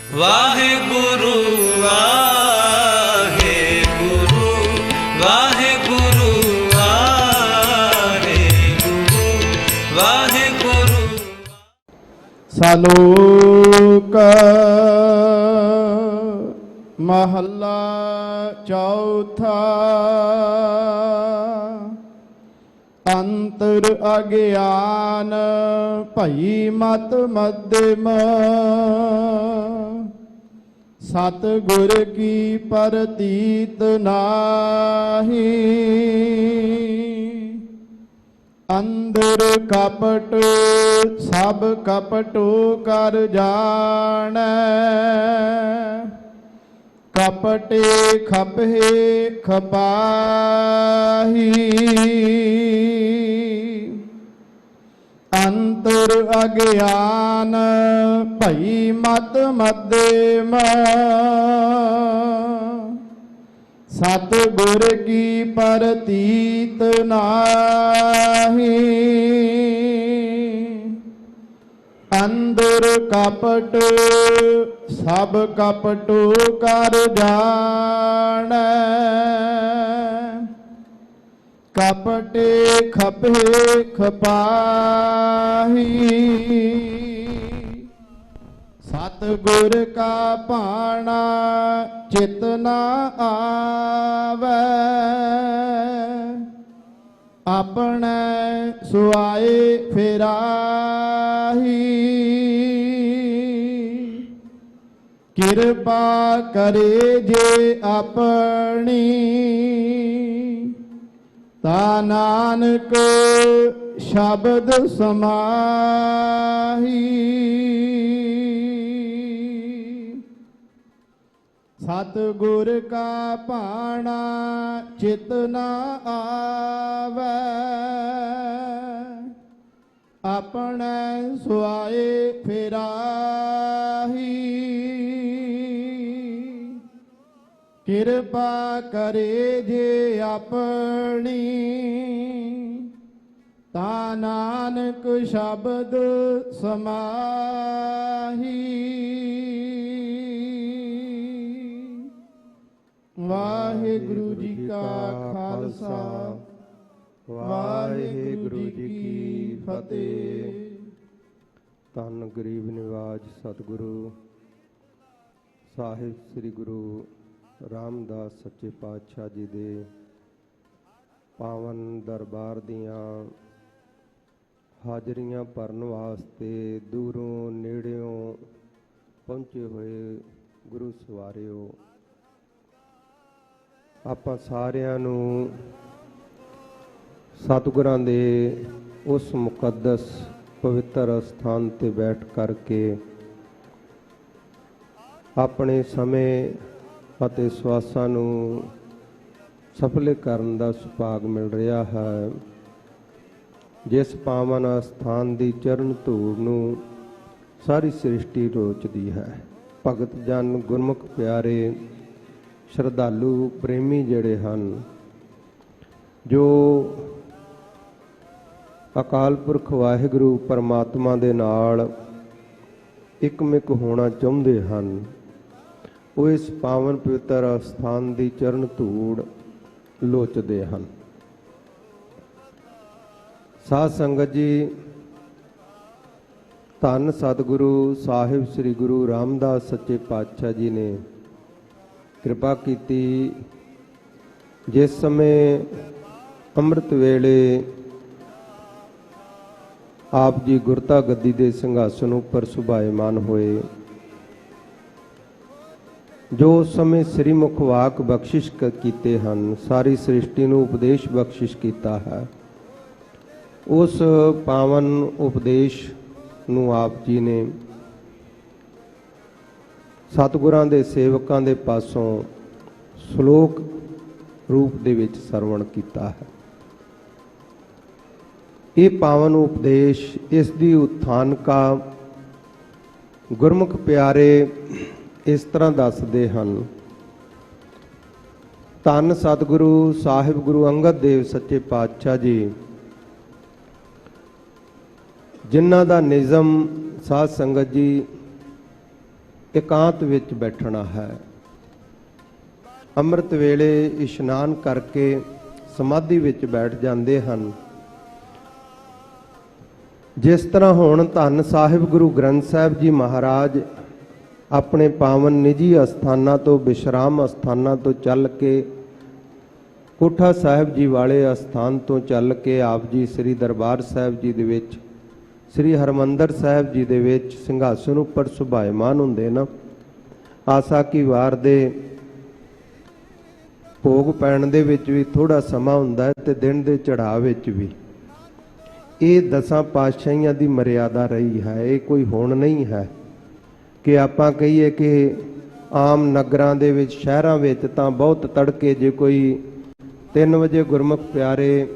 ਵਾਹਿਗੁਰੂ ਵਾਹਿਗੁਰੂ ਵਾਹਿਗੁਰੂ ਵਾਹਿਗੁਰੂ ਵਾਹਿਗੁਰੂ। ਸਲੋਕ ਮਹੱਲਾ ਚੌਥਾ। ਅੰਤਰ ਅਗਿਆਨ ਭਈ ਮਤ ਮਧਿਮ, ਸਤਿਗੁਰ ਕੀ ਪ੍ਰਤੀਤ ਨਾਹੀ। ਅੰਦਰ ਕਪਟ ਸਭ ਕਪਟੋ ਕਰ ਜਾਣੈ, ਕਪਟੇ ਖਪੇ ਖਪਾਹੀ। ਅੰਤਰ ਅਗਿਆਨ ਭਈ ਮਤ ਮਧਿਮ, ਸਤਿਗੁਰ ਕੀ ਪ੍ਰਤੀਤ ਨਾਹੀ। ਅੰਦਰ ਕਪਟ ਸਭ ਕਪਟੋ ਕਰ ਜਾਣੈ, ਕਪਟੇ ਖਪੇ ਖਪਾਹੀ। ਸਤਿਗੁਰ ਕਾ ਭਾਣਾ ਚਿਤ ਨ ਆਵੈ, ਆਪਣੇ ਸੁਆਏ ਫਿਰਾਹੀ। ਕਿਰਪਾ ਕਰੇ ਜੇ ਆਪਣੀ, ਤਾ ਨਾਨਕ ਸ਼ਬਦ ਸਮਾਹੀ। ਸਤਿਗੁਰ ਕਾ ਭਾਣਾ ਚਿਤ ਨ ਆਵੈ, ਆਪਣੇ ਸੁਆਏ ਫਿਰਾਹੀ। ਕਿਰਪਾ ਕਰੇ ਜੇ ਆਪਣੀ, ਤਾ ਨਾਨਕ ਸ਼ਬਦ ਸਮਾਹੀ। ਵਾਹਿਗੁਰੂ ਜੀ ਕਾ ਖਾਲਸਾ, ਵਾਹਿਗੁਰੂ ਜੀ ਕੀ ਫਤਿਹ। ਧੰਨ ਗਰੀਬ ਨਿਵਾਜ ਸਤਿਗੁਰੂ ਸਾਹਿਬ ਸ੍ਰੀ ਗੁਰੂ ਰਾਮਦਾਸ ਸੱਚੇ ਪਾਤਸ਼ਾਹ ਜੀ ਦੇ ਪਾਵਨ ਦਰਬਾਰ ਦੀਆਂ ਹਾਜ਼ਰੀਆਂ ਭਰਨ ਵਾਸਤੇ ਦੂਰੋਂ ਨੇੜਿਓਂ ਪਹੁੰਚੇ ਹੋਏ ਗੁਰੂ ਸਵਾਰਿਓ, ਆਪਾਂ ਸਾਰਿਆਂ ਨੂੰ ਸਤਿਗੁਰਾਂ ਦੇ ਉਸ ਮੁਕੱਦਸ ਪਵਿੱਤਰ ਸਥਾਨ ਤੇ ਬੈਠ ਕਰਕੇ ਆਪਣੇ ਸਮੇਂ ਅਤੇ ਸਵਾਸਾਂ ਨੂੰ ਸਫਲ ਕਰਨ ਦਾ ਸੁਭਾਗ ਮਿਲ ਰਿਹਾ ਹੈ। ਜਿਸ ਪਾਵਨ ਸਥਾਨ ਦੀ ਚਰਨ ਧੂੜ ਨੂੰ ਸਾਰੀ ਸ੍ਰਿਸ਼ਟੀ ਰੋਚਦੀ ਹੈ। ਭਗਤ ਜਨ, ਗੁਰਮੁਖ ਪਿਆਰੇ, ਸ਼ਰਧਾਲੂ ਪ੍ਰੇਮੀ ਜਿਹੜੇ ਹਨ, ਜੋ ਅਕਾਲ ਪੁਰਖ ਵਾਹਿਗੁਰੂ ਪਰਮਾਤਮਾ ਦੇ ਨਾਲ ਇਕਮਿਕ ਹੋਣਾ ਚਾਹੁੰਦੇ ਹਨ, ਉਹ ਇਸ ਪਾਵਨ ਪਵਿੱਤਰ ਸਥਾਨ ਦੀ ਚਰਨ ਧੂੜ ਲੋਚਦੇ ਹਨ। ਸਾਧ ਸੰਗਤ ਜੀ, ਧੰਨ ਸਤਿਗੁਰੂ ਸਾਹਿਬ ਸ੍ਰੀ ਗੁਰੂ ਰਾਮਦਾਸ ਸੱਚੇ ਪਾਤਸ਼ਾਹ ਜੀ ਨੇ ਕਿਰਪਾ ਕੀਤੀ। ਜਿਸ ਸਮੇਂ ਅੰਮ੍ਰਿਤ ਵੇਲੇ ਆਪ ਜੀ ਗੁਰਤਾ ਗੱਦੀ ਦੇ ਸਿੰਘਾਸਨ ਉੱਪਰ ਸੁਭਾਇਮਾਨ ਹੋਏ, ਜੋ ਉਸ ਸਮੇਂ ਸ੍ਰੀ ਮੁਖ ਵਾਕ ਬਖਸ਼ਿਸ਼ ਕੀਤੇ ਹਨ, ਸਾਰੀ ਸ੍ਰਿਸ਼ਟੀ ਨੂੰ ਉਪਦੇਸ਼ ਬਖਸ਼ਿਸ਼ ਕੀਤਾ ਹੈ। ਉਸ ਪਾਵਨ ਉਪਦੇਸ਼ ਨੂੰ ਆਪ ਜੀ ਨੇ ਸਤਿਗੁਰਾਂ ਦੇ ਸੇਵਕਾਂ ਦੇ ਪਾਸੋਂ ਸ਼ਲੋਕ ਰੂਪ ਦੇ ਵਿੱਚ ਸਰਵਣ ਕੀਤਾ ਹੈ। ਇਹ ਪਾਵਨ ਉਪਦੇਸ਼, ਇਸ ਦੀ ਉਥਾਨਕਾ ਗੁਰਮੁਖ ਪਿਆਰੇ ਇਸ ਤਰ੍ਹਾਂ ਦੱਸਦੇ ਹਨ। ਧੰਨ ਸਤਿਗੁਰੂ ਸਾਹਿਬ ਗੁਰੂ ਅੰਗਦ ਦੇਵ ਸੱਚੇ ਪਾਤਸ਼ਾਹ ਜੀ, ਜਿਨ੍ਹਾਂ ਦਾ ਨਿਜ਼ਮ ਸਾਧ ਸੰਗਤ ਜੀ ਇਕਾਂਤ ਵਿੱਚ ਬੈਠਣਾ ਹੈ। ਅੰਮ੍ਰਿਤ ਵੇਲੇ ਇਸ਼ਨਾਨ ਕਰਕੇ ਸਮਾਧੀ ਵਿੱਚ ਬੈਠ ਜਾਂਦੇ ਹਨ। ਜਿਸ ਤਰ੍ਹਾਂ ਹੁਣ ਧੰਨ ਸਾਹਿਬ ਗੁਰੂ ਗ੍ਰੰਥ ਸਾਹਿਬ ਜੀ ਮਹਾਰਾਜ ਆਪਣੇ ਪਾਵਨ ਨਿੱਜੀ ਅਸਥਾਨਾਂ ਤੋਂ, ਵਿਸ਼ਰਾਮ ਅਸਥਾਨਾਂ ਤੋਂ ਚੱਲ ਕੇ, ਕੋਠਾ ਸਾਹਿਬ ਜੀ ਵਾਲੇ ਅਸਥਾਨ ਤੋਂ ਚੱਲ ਕੇ ਆਪ ਜੀ ਸ੍ਰੀ ਦਰਬਾਰ ਸਾਹਿਬ ਜੀ ਦੇ ਵਿੱਚ, ਸ੍ਰੀ ਹਰਮੰਦਰ ਸਾਹਿਬ ਜੀ ਦੇ ਵਿੱਚ ਸਿੰਘਾਸਨ ਉੱਪਰ ਸੁਭਾਇਮਾਨ ਹੁੰਦੇ ਨਾ। ਆਸਾ ਕੀ ਵਾਰ ਦੇ ਭੋਗ ਪੈਣ ਦੇ ਵਿੱਚ ਵੀ ਥੋੜਾ ਸਮਾਂ ਹੁੰਦਾ ਹੈ ਤੇ ਦਿਨ ਦੇ ਚੜ੍ਹਾਅ ਵਿੱਚ ਵੀ। ਇਹ ਦਸਾਂ ਪਾਤਸ਼ਾਹੀਆਂ ਦੀ ਮਰਿਆਦਾ ਰਹੀ ਹੈ। ਇਹ ਕੋਈ ਹੁਣ ਨਹੀਂ ਹੈ ਕਿ ਆਪਾਂ ਕਹੀਏ ਕਿ ਆਮ ਨਗਰਾਂ ਦੇ ਵਿੱਚ, ਸ਼ਹਿਰਾਂ ਵਿੱਚ ਤਾਂ ਬਹੁਤ ਤੜਕੇ ਜੇ ਕੋਈ 3 ਵਜੇ ਗੁਰਮੁਖ ਪਿਆਰੇ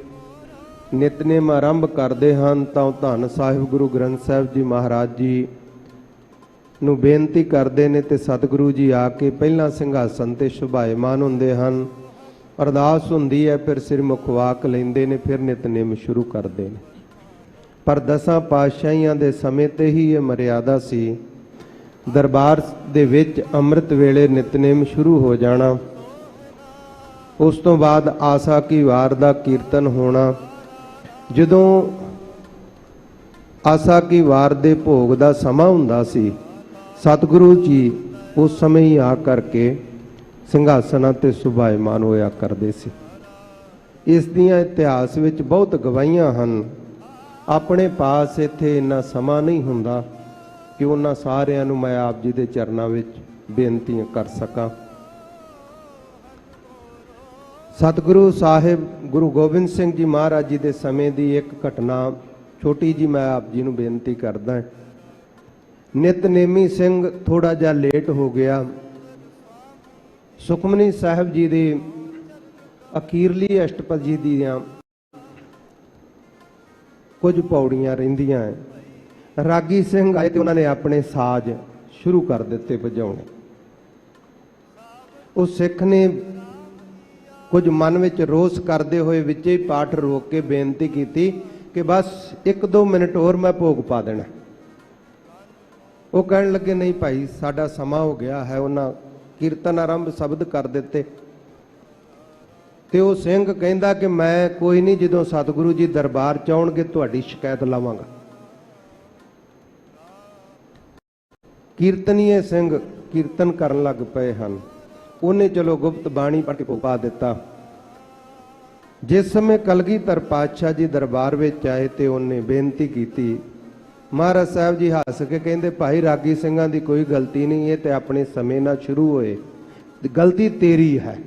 ਨਿਤਨੇਮ ਆਰੰਭ ਕਰਦੇ ਹਨ ਤਾਂ ਉਹ ਧੰਨ ਸਾਹਿਬ ਗੁਰੂ ਗ੍ਰੰਥ ਸਾਹਿਬ ਜੀ ਮਹਾਰਾਜ ਜੀ ਨੂੰ ਬੇਨਤੀ ਕਰਦੇ ਨੇ ਤੇ ਸਤਿਗੁਰੂ ਜੀ ਆ ਕੇ ਪਹਿਲਾਂ ਸਿੰਘਾਸਨ ਤੇ ਸੁਭਾਇਮਾਨ ਹੁੰਦੇ ਹਨ। ਅਰਦਾਸ ਹੁੰਦੀ ਹੈ, ਫਿਰ ਸਿਰਮੁਖ ਵਾਕ ਲੈਂਦੇ ਨੇ, ਫਿਰ ਨਿਤਨੇਮ ਸ਼ੁਰੂ ਕਰਦੇ ਨੇ। ਪਰ ਦਸਾਂ ਪਾਤਸ਼ਾਹੀਆਂ ਦੇ ਸਮੇਂ ਤੇ ਹੀ ਇਹ ਮਰਿਆਦਾ ਸੀ। ਦਰਬਾਰ ਦੇ ਵਿੱਚ ਅੰਮ੍ਰਿਤ ਵੇਲੇ ਨਿਤਨੇਮ ਸ਼ੁਰੂ ਹੋ ਜਾਣਾ, ਉਸ ਤੋਂ ਬਾਅਦ ਆਸਾ ਕੀ ਵਾਰ ਦਾ ਕੀਰਤਨ ਹੋਣਾ। ਜਦੋਂ ਆਸਾ ਕੀ ਵਾਰ ਦੇ ਭੋਗ ਦਾ ਸਮਾਂ ਹੁੰਦਾ ਸੀ, ਸਤਿਗੁਰੂ ਜੀ ਉਸ ਸਮੇਂ ਹੀ ਆ ਕਰਕੇ ਸਿੰਘਾਸਨਾਂ ਤੇ ਸੁਭਾਇਮਾਨ ਹੋਇਆ ਕਰਦੇ ਸੀ। ਇਸ ਦੀਆਂ ਇਤਿਹਾਸ ਵਿੱਚ ਬਹੁਤ ਗਵਾਹੀਆਂ ਹਨ। ਆਪਣੇ ਪਾਸ ਇੱਥੇ ਇੰਨਾ ਸਮਾਂ ਨਹੀਂ ਹੁੰਦਾ ਕਿ ਉਹਨਾਂ ਸਾਰਿਆਂ ਨੂੰ ਮੈਂ ਆਪ ਜੀ ਦੇ ਚਰਨਾਂ ਵਿੱਚ ਬੇਨਤੀਆਂ ਕਰ ਸਕਾਂ। ਸਤਿਗੁਰੂ ਸਾਹਿਬ ਗੁਰੂ ਗੋਬਿੰਦ ਸਿੰਘ ਜੀ ਮਹਾਰਾਜ ਜੀ ਦੇ ਸਮੇਂ ਦੀ ਇੱਕ ਘਟਨਾ ਛੋਟੀ ਜੀ ਮੈਂ ਆਪ ਜੀ ਨੂੰ ਬੇਨਤੀ ਕਰਦਾ ਹਾਂ। ਨਿਤਨੇਮੀ ਸਿੰਘ ਥੋੜਾ ਜਿਹਾ ਲੇਟ ਹੋ ਗਿਆ। ਸੁਖਮਨੀ ਸਾਹਿਬ ਜੀ ਦੀ ਅਖੀਰਲੀ ਅਸ਼ਟਪਦੀ ਦੀਆਂ ਕੁਝ ਪੌੜੀਆਂ ਰਹਿੰਦੀਆਂ ਹੈ। ਰਾਗੀ ਸਿੰਘ ਆਏ ਤੇ ਉਹਨਾਂ ਨੇ ਆਪਣੇ ਸਾਜ਼ ਸ਼ੁਰੂ ਕਰ ਦਿੱਤੇ ਵਜਾਉਣੇ। ਉਹ ਸਿੱਖ ਨੇ ਕੁਝ ਮਨ ਵਿੱਚ ਰੋਸ ਕਰਦੇ ਹੋਏ ਵਿੱਚੇ ਹੀ ਪਾਠ ਰੋਕ ਕੇ ਬੇਨਤੀ ਕੀਤੀ ਕਿ ਬਸ 1-2 ਮਿੰਟ ਹੋਰ ਮੈਂ ਭੋਗ ਪਾ ਦੇਣਾ। ਉਹ ਕਹਿਣ ਲੱਗੇ ਨਹੀਂ ਭਾਈ, ਸਾਡਾ ਸਮਾਂ ਹੋ ਗਿਆ ਹੈ। ਉਹਨਾਂ ਕੀਰਤਨ ਆਰੰਭ ਸ਼ਬਦ ਕਰ ਦਿੱਤੇ ਤੇ ਉਹ ਸਿੰਘ ਕਹਿੰਦਾ ਕਿ ਮੈਂ ਕੋਈ ਨਹੀਂ, ਜਦੋਂ ਸਤਿਗੁਰੂ ਜੀ ਦਰਬਾਰ ਚ ਆਉਣਗੇ ਤੁਹਾਡੀ ਸ਼ਿਕਾਇਤ ਲਾਵਾਂਗਾ। ਕੀਰਤਨੀਏ ਸਿੰਘ ਕੀਰਤਨ ਕਰਨ ਲੱਗ ਪਏ ਹਨ। ਉਹਨੇ ਚਲੋ ਗੁਪਤ ਬਾਣੀ ਪੜ੍ਹ ਕੇ ਪਾ ਦਿੱਤਾ। ਜਿਸ ਸਮੇਂ ਕਲਗੀਧਰ ਪਾਤਸ਼ਾਹ ਜੀ ਦਰਬਾਰ ਵਿੱਚ ਆਏ ਤੇ ਉਹਨੇ ਬੇਨਤੀ ਕੀਤੀ, ਮਹਾਰਾਜ ਸਾਹਿਬ ਜੀ ਹੱਸ ਕੇ ਕਹਿੰਦੇ ਭਾਈ ਰਾਗੀ ਸਿੰਘਾਂ ਦੀ ਕੋਈ ਗਲਤੀ ਨਹੀਂ, ਇਹ ਤੇ ਆਪਣੇ ਸਮੇਂ ਨਾਲ ਸ਼ੁਰੂ ਹੋਏ, ਗਲਤੀ ਤੇਰੀ ਹੈ।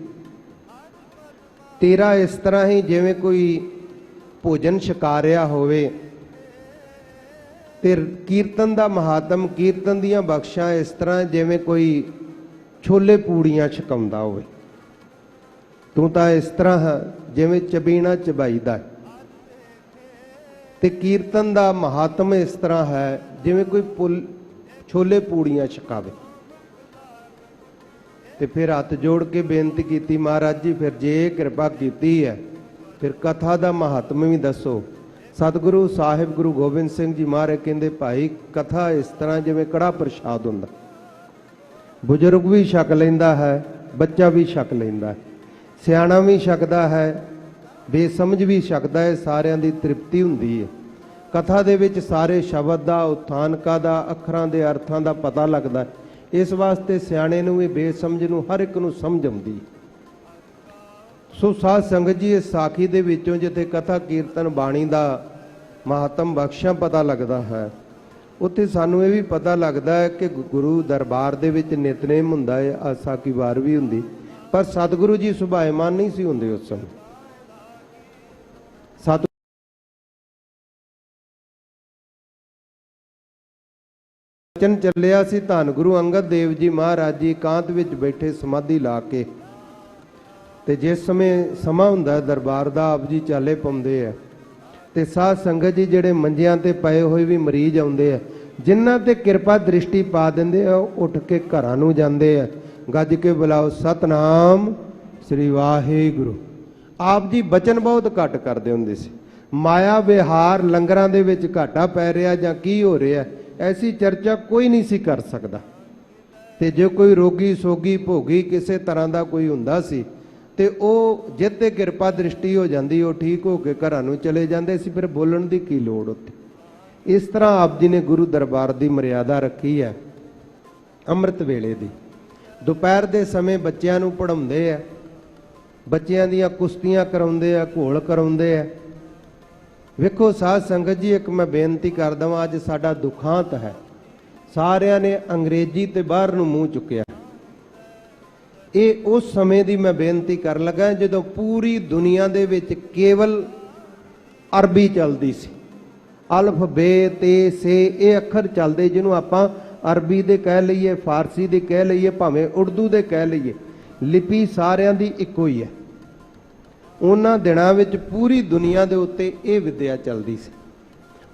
ਤੇਰਾ ਇਸ ਤਰ੍ਹਾਂ ਹੀ ਜਿਵੇਂ ਕੋਈ ਭੋਜਨ ਛਕਾ ਰਿਹਾ ਹੋਵੇ ਤੇ ਕੀਰਤਨ ਦਾ ਮਹਾਤਮ, ਕੀਰਤਨ ਦੀਆਂ ਬਖਸ਼ਾਂ ਇਸ ਤਰ੍ਹਾਂ ਜਿਵੇਂ ਕੋਈ ਛੋਲੇ ਪੂੜੀਆਂ ਛਕਾਉਂਦਾ ਹੋਵੇ। ਤੂੰ ਤਾਂ ਇਸ ਤਰ੍ਹਾਂ ਜਿਵੇਂ ਚਬੀਣਾ ਚਬਾਈਦਾ, ਤੇ ਕੀਰਤਨ ਦਾ ਮਹਾਤਮ ਇਸ ਤਰ੍ਹਾਂ ਹੈ ਜਿਵੇਂ ਕੋਈ ਛੋਲੇ ਪੂੜੀਆਂ ਛਕਾਵੇ। ਤੇ ਫਿਰ ਹੱਥ ਜੋੜ ਕੇ ਬੇਨਤੀ ਕੀਤੀ, ਮਹਾਰਾਜ ਜੀ ਫਿਰ ਜੇ ਕਿਰਪਾ ਕੀਤੀ ਹੈ ਫਿਰ ਕਥਾ ਦਾ ਮਹਾਤਮ ਵੀ ਦੱਸੋ। ਸਤਿਗੁਰੂ ਸਾਹਿਬ ਗੁਰੂ ਗੋਬਿੰਦ ਸਿੰਘ ਜੀ ਮਹਾਰਾਜ ਕਹਿੰਦੇ ਭਾਈ ਕਥਾ ਇਸ ਤਰ੍ਹਾਂ ਜਿਵੇਂ ਕੜਾ ਪ੍ਰਸ਼ਾਦ ਹੁੰਦਾ, ਬਜ਼ੁਰਗ ਵੀ ਛਕ ਲੈਂਦਾ ਹੈ, ਬੱਚਾ ਵੀ ਛਕ ਲੈਂਦਾ ਹੈ, ਸਿਆਣਾ ਵੀ ਛਕਦਾ ਹੈ, ਬੇਸਮਝ ਵੀ ਛਕਦਾ ਹੈ, ਸਾਰਿਆਂ ਦੀ ਤ੍ਰਿਪਤੀ ਹੁੰਦੀ ਹੈ। ਕਥਾ ਦੇ ਵਿੱਚ ਸਾਰੇ ਸ਼ਬਦ ਦਾ, ਉਥਾਨਕਾਂ ਦਾ, ਅੱਖਰਾਂ ਦੇ ਅਰਥਾਂ ਦਾ ਪਤਾ ਲੱਗਦਾ ਹੈ। ਇਸ ਵਾਸਤੇ ਸਿਆਣੇ ਨੂੰ ਵੀ, ਬੇਸਮਝ ਨੂੰ, ਹਰ ਇੱਕ ਨੂੰ ਸਮਝ ਆਉਂਦੀ। ਸੋ ਸਾਧ ਸੰਗਤ ਜੀ, ਇਸ ਸਾਖੀ ਦੇ ਵਿੱਚੋਂ ਜਿੱਥੇ ਕਥਾ ਕੀਰਤਨ ਬਾਣੀ ਦਾ ਮਹਾਤਮ ਬਖਸ਼ਾਂ ਪਤਾ ਲੱਗਦਾ ਹੈ, ਉੱਥੇ ਸਾਨੂੰ ਇਹ ਵੀ ਪਤਾ ਲੱਗਦਾ ਹੈ ਕਿ ਗੁਰੂ ਦਰਬਾਰ ਦੇ ਵਿੱਚ ਨਿਤਨੇਮ ਹੁੰਦਾ ਹੈ, ਆਸਾ ਕੀ ਵਾਰ ਵੀ ਹੁੰਦੀ, ਪਰ ਸਤਿਗੁਰੂ ਜੀ ਸੁਭਾਇਮਾਨ ਨਹੀਂ ਸੀ ਹੁੰਦੇ ਉਸ ਸਮੇਂ। ਬਚਨ ਚੱਲਿਆ ਸੀ, ਧੰਨ ਗੁਰੂ ਅੰਗਦ ਦੇਵ ਜੀ ਮਹਾਰਾਜ ਜੀ ਇਕਾਂਤ ਵਿੱਚ ਬੈਠੇ ਸਮਾਧੀ ਲਾ ਕੇ, ਤੇ ਜਿਸ ਸਮੇਂ ਸਮਾਂ ਹੁੰਦਾ ਦਰਬਾਰ ਦਾ ਆਪ ਜੀ ਚਾਲੇ ਪਾਉਂਦੇ ਆ ਤੇ ਸਾਧ ਸੰਗਤ ਜੀ ਜਿਹੜੇ ਮੰਜਿਆਂ ਤੇ ਪਏ ਹੋਏ ਵੀ ਮਰੀਜ਼ ਆਉਂਦੇ ਆ, ਜਿਨ੍ਹਾਂ ਤੇ ਕਿਰਪਾ ਦ੍ਰਿਸ਼ਟੀ ਪਾ ਦਿੰਦੇ ਆ, ਉੱਠ ਕੇ ਘਰਾਂ ਨੂੰ ਜਾਂਦੇ ਆ। ਗੱਜ ਕੇ ਬੁਲਾਓ ਸਤਨਾਮ ਸ੍ਰੀ ਵਾਹਿਗੁਰੂ। ਆਪ ਜੀ ਬਚਨ ਬਹੁਤ ਘੱਟ ਕਰਦੇ ਹੁੰਦੇ ਸੀ। ਮਾਇਆ ਵਿਹਾਰ ਲੰਗਰਾਂ ਦੇ ਵਿੱਚ ਘਾਟਾ ਪੈ ਰਿਹਾ ਜਾਂ ਕੀ ਹੋ ਰਿਹਾ, ਐਸੀ ਚਰਚਾ ਕੋਈ ਨਹੀਂ ਸੀ ਕਰ ਸਕਦਾ। ਤੇ ਜੇ ਕੋਈ ਰੋਗੀ ਸੋਗੀ ਭੋਗੀ ਕਿਸੇ ਤਰ੍ਹਾਂ ਦਾ ਕੋਈ ਹੁੰਦਾ ਸੀ ਤੇ ਉਹ ਜਿੱਤੇ ਕਿਰਪਾ ਦ੍ਰਿਸ਼ਟੀ ਹੋ ਜਾਂਦੀ, ਉਹ ਠੀਕ ਹੋ ਕੇ ਘਰਾਂ ਨੂੰ ਚਲੇ ਜਾਂਦੇ ਸੀ, ਫਿਰ ਬੋਲਣ ਦੀ ਕੀ ਲੋੜ ਉੱਥੇ। ਇਸ ਤਰ੍ਹਾਂ ਆਪ ਜੀ ਨੇ ਗੁਰੂ ਦਰਬਾਰ ਦੀ ਮਰਿਆਦਾ ਰੱਖੀ ਹੈ। ਅੰਮ੍ਰਿਤ ਵੇਲੇ ਦੀ ਦੁਪਹਿਰ ਦੇ ਸਮੇਂ ਬੱਚਿਆਂ ਨੂੰ ਪੜ੍ਹਾਉਂਦੇ ਆ, ਬੱਚਿਆਂ ਦੀਆਂ ਕੁਸ਼ਤੀਆਂ ਕਰਾਉਂਦੇ ਆ, ਘੋਲ ਕਰਾਉਂਦੇ ਆ। ਵੇਖੋ ਸਾਧ ਸੰਗਤ ਜੀ, ਇੱਕ ਮੈਂ ਬੇਨਤੀ ਕਰ ਦਵਾਂ, ਅੱਜ ਸਾਡਾ ਦੁਖਾਂਤ ਹੈ, ਸਾਰਿਆਂ ਨੇ ਅੰਗਰੇਜ਼ੀ ਤੇ ਬਾਹਰ ਨੂੰ ਮੂੰਹ ਚੁੱਕਿਆ। ਇਹ ਉਸ ਸਮੇਂ ਦੀ ਮੈਂ ਬੇਨਤੀ ਕਰਨ ਲੱਗਾ ਜਦੋਂ ਪੂਰੀ ਦੁਨੀਆ ਦੇ ਵਿੱਚ ਕੇਵਲ ਅਰਬੀ ਚੱਲਦੀ ਸੀ। ਅਲਫ ਬੇ ਤੇ ਸੇ ਇਹ ਅੱਖਰ ਚੱਲਦੇ, ਜਿਹਨੂੰ ਆਪਾਂ ਅਰਬੀ ਦੇ ਕਹਿ ਲਈਏ, ਫਾਰਸੀ ਦੇ ਕਹਿ ਲਈਏ, ਭਾਵੇਂ ਉਰਦੂ ਦੇ ਕਹਿ ਲਈਏ, ਲਿਪੀ ਸਾਰਿਆਂ ਦੀ ਇੱਕੋ ਹੀ ਹੈ। ਉਹਨਾਂ ਦਿਨਾਂ ਵਿੱਚ ਪੂਰੀ ਦੁਨੀਆ ਦੇ ਉੱਤੇ ਇਹ ਵਿਦਿਆ ਚੱਲਦੀ ਸੀ।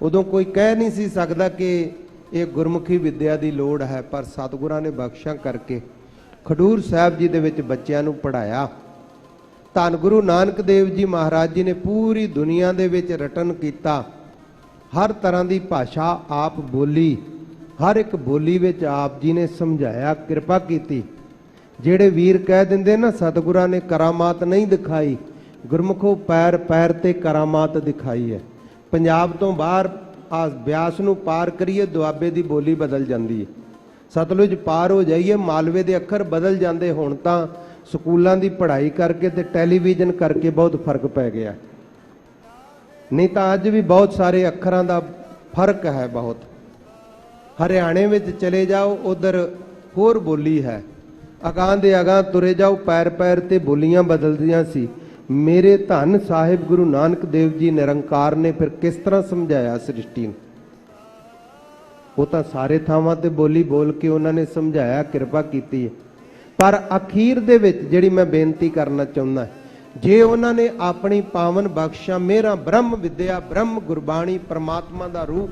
ਉਦੋਂ ਕੋਈ ਕਹਿ ਨਹੀਂ ਸੀ ਸਕਦਾ ਕਿ ਇਹ ਗੁਰਮੁਖੀ ਵਿਦਿਆ ਦੀ ਲੋੜ ਹੈ, ਪਰ ਸਤਿਗੁਰਾਂ ਨੇ ਬਖਸ਼ਾਂ ਕਰਕੇ ਖਡੂਰ ਸਾਹਿਬ ਜੀ ਦੇ ਵਿੱਚ ਬੱਚਿਆਂ ਨੂੰ ਪੜ੍ਹਾਇਆ। ਧੰਨ ਗੁਰੂ ਨਾਨਕ ਦੇਵ ਜੀ ਮਹਾਰਾਜ ਜੀ ਨੇ ਪੂਰੀ ਦੁਨੀਆ ਦੇ ਵਿੱਚ ਰਟਨ ਕੀਤਾ। ਹਰ ਤਰ੍ਹਾਂ ਦੀ ਭਾਸ਼ਾ ਆਪ ਬੋਲੀ, ਹਰ ਇੱਕ ਬੋਲੀ ਵਿੱਚ ਆਪ ਜੀ ਨੇ ਸਮਝਾਇਆ, ਕਿਰਪਾ ਕੀਤੀ। ਜਿਹੜੇ ਵੀਰ ਕਹਿ ਦਿੰਦੇ ਨਾ ਸਤਿਗੁਰਾਂ ਨੇ ਕਰਾਮਾਤ ਨਹੀਂ ਦਿਖਾਈ, ਗੁਰਮੁਖੋ ਪੈਰ ਪੈਰ ਤੇ ਕਰਾਮਾਤ ਦਿਖਾਈ ਹੈ। ਪੰਜਾਬ ਤੋਂ ਬਾਹਰ ਆ ਬਿਆਸ ਨੂੰ ਪਾਰ ਕਰੀਏ, ਦੁਆਬੇ ਦੀ ਬੋਲੀ ਬਦਲ ਜਾਂਦੀ ਹੈ। ਸਤਲੁਜ ਪਾਰ ਹੋ ਜਾਈਏ, ਮਾਲਵੇ ਦੇ ਅੱਖਰ ਬਦਲ ਜਾਂਦੇ। ਹੁਣ ਤਾਂ ਸਕੂਲਾਂ ਦੀ ਪੜ੍ਹਾਈ ਕਰਕੇ ਤੇ ਟੈਲੀਵਿਜ਼ਨ ਕਰਕੇ ਬਹੁਤ ਫਰਕ ਪੈ ਗਿਆ, ਨਹੀਂ ਤਾਂ ਅੱਜ ਵੀ ਬਹੁਤ ਸਾਰੇ ਅੱਖਰਾਂ ਦਾ ਫਰਕ ਹੈ ਬਹੁਤ। ਹਰਿਆਣੇ ਵਿੱਚ ਚਲੇ ਜਾਓ, ਉਧਰ ਹੋਰ ਬੋਲੀ ਹੈ। ਅਗਾਂਹ ਦੇ ਅਗਾਂਹ ਤੁਰੇ ਜਾਓ, ਪੈਰ ਪੈਰ ਤੇ ਬੋਲੀਆਂ ਬਦਲਦੀਆਂ ਸੀ। ਮੇਰੇ ਧੰਨ ਸਾਹਿਬ ਗੁਰੂ ਨਾਨਕ ਦੇਵ ਜੀ ਨਿਰੰਕਾਰ ਨੇ ਫਿਰ ਕਿਸ ਤਰ੍ਹਾਂ ਸਮਝਾਇਆ ਸ੍ਰਿਸ਼ਟੀ ਨੂੰ। ਉਹ ਤਾਂ ਸਾਰੇ ਥਾਵਾਂ ਤੇ ਬੋਲੀ ਬੋਲ ਕੇ ਉਹਨਾਂ ਨੇ ਸਮਝਾਇਆ, ਕਿਰਪਾ ਕੀਤੀ ਹੈ। ਪਰ ਅਖੀਰ ਦੇ ਵਿੱਚ ਜਿਹੜੀ ਮੈਂ ਬੇਨਤੀ ਕਰਨਾ ਚਾਹੁੰਦਾ, ਜੇ ਉਹਨਾਂ ਨੇ ਆਪਣੀ ਪਾਵਨ ਬਖਸ਼ਾਂ ਮੇਰਾ ਬ੍ਰਹਮ ਵਿਦਿਆ, ਬ੍ਰਹਮ ਗੁਰਬਾਣੀ, ਪਰਮਾਤਮਾ ਦਾ ਰੂਪ,